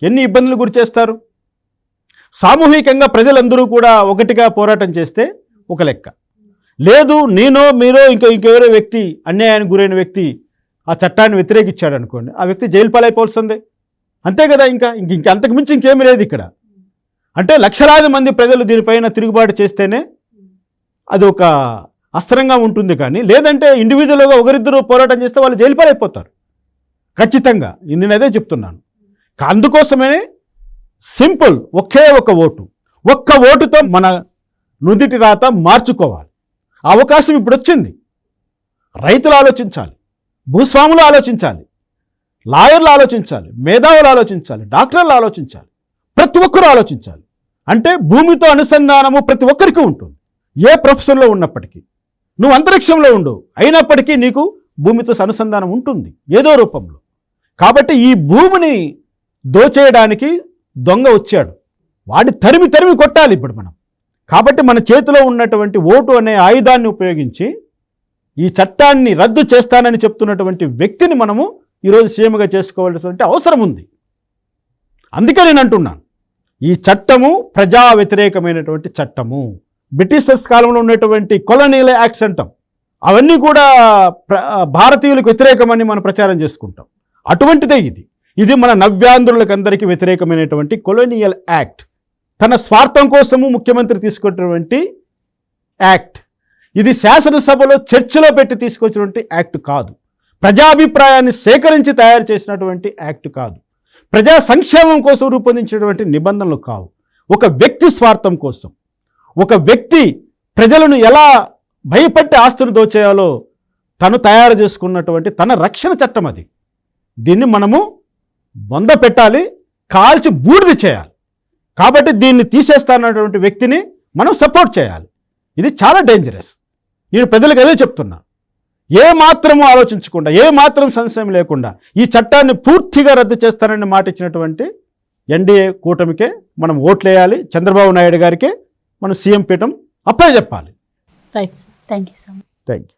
ఎన్ని ఇబ్బందులు గురి చేస్తారు. సామూహికంగా ప్రజలందరూ కూడా ఒకటిగా పోరాటం చేస్తే ఒక లెక్క. లేదు, నేనో మీరో ఇంకెవరో వ్యక్తి, అన్యాయానికి గురైన వ్యక్తి ఆ చట్టాన్ని వ్యతిరేకించాడు అనుకోండి, ఆ వ్యక్తి జైలు పాలైపోవాల్సిందే. అంతే కదా. ఇంకా అంతకు మించి ఇంకేమీ లేదు ఇక్కడ. అంటే లక్షలాది మంది ప్రజలు దీనిపైన తిరుగుబాటు చేస్తేనే అది ఒక అస్త్రంగా ఉంటుంది. కానీ లేదంటే ఇండివిజువల్గా ఒకరిద్దరు పోరాటం చేస్తే వాళ్ళు జైలు పాలైపోతారు ఖచ్చితంగా. ఇది నేనే చెప్తున్నాను. అందుకోసమే సింపుల్, ఒకే ఒక ఓటు, ఒక్క ఓటుతో మన నుదిటి రాత మార్చుకోవాలి. అవకాశం ఇప్పుడు వచ్చింది. రైతులు ఆలోచించాలి, భూస్వాములు ఆలోచించాలి, లాయర్లు ఆలోచించాలి, మేధావులు ఆలోచించాలి, డాక్టర్లు ఆలోచించాలి, ప్రతి ఒక్కరూ ఆలోచించాలి. అంటే భూమితో అనుసంధానము ప్రతి ఒక్కరికి ఉంటుంది. ఏ ప్రొఫెషన్లో ఉన్నప్పటికీ, నువ్వు అంతరిక్షంలో ఉండు అయినప్పటికీ నీకు భూమితో అనుసంధానం ఉంటుంది ఏదో రూపంలో. కాబట్టి ఈ భూమిని దోచేయడానికి దొంగ వచ్చాడు, వాడిని తరిమి తరిమి కొట్టాలి ఇప్పుడు మనం. కాబట్టి మన చేతిలో ఉన్నటువంటి ఓటు అనే ఆయుధాన్ని ఉపయోగించి ఈ చట్టాన్ని రద్దు చేస్తానని చెప్తున్నటువంటి వ్యక్తిని మనము ఈరోజు సీఎంగా చేసుకోవాల్సినటువంటి అవసరం ఉంది. అందుకే నేను అంటున్నాను, ఈ చట్టము ప్రజా వ్యతిరేకమైనటువంటి చట్టము. బ్రిటిషర్స్ కాలంలో ఉన్నటువంటి కొలోనియల్ యాక్ట్స్ అంటాం, అవన్నీ కూడా భారతీయులకు వ్యతిరేకమని మనం ప్రచారం చేసుకుంటాం. అటువంటిదే ఇది. ఇది మన నవ్యాంధ్రులకు అందరికీ వ్యతిరేకమైనటువంటి కొలోనియల్ యాక్ట్. తన స్వార్థం కోసము ముఖ్యమంత్రి తీసుకున్నటువంటి యాక్ట్. ఇది శాసనసభలో చర్చలో పెట్టి తీసుకొచ్చినటువంటి యాక్ట్ కాదు. ప్రజాభిప్రాయాన్ని సేకరించి తయారు చేసినటువంటి యాక్ట్ కాదు. ప్రజా సంక్షేమం కోసం రూపొందించినటువంటి నిబంధనలు కావు. ఒక వ్యక్తి స్వార్థం కోసం, ఒక వ్యక్తి ప్రజలను ఎలా భయపెట్టి ఆస్తులు దోచేయాలో తను తయారు చేసుకున్నటువంటి తన రక్షణ చట్టం అది. దీన్ని మనము బొంద పెట్టాలి, కాల్చి బూడిద చేయాలి. కాబట్టి దీన్ని తీసేస్తానటువంటి వ్యక్తిని మనం సపోర్ట్ చేయాలి. ఇది చాలా డేంజరస్. నేను ప్రజలకు అదే చెప్తున్నా. ఏ మాత్రము ఆలోచించకుండా, ఏ మాత్రం సంశయం లేకుండా ఈ చట్టాన్ని పూర్తిగా రద్దు చేస్తానని మాట ఇచ్చినటువంటి ఎన్డీఏ కూటమికే మనం ఓట్లేయాలి. చంద్రబాబు నాయుడు గారికే మనం సీఎం పీఠం అప్పచెప్పాలి. Right sir, thank you so much. Thank you.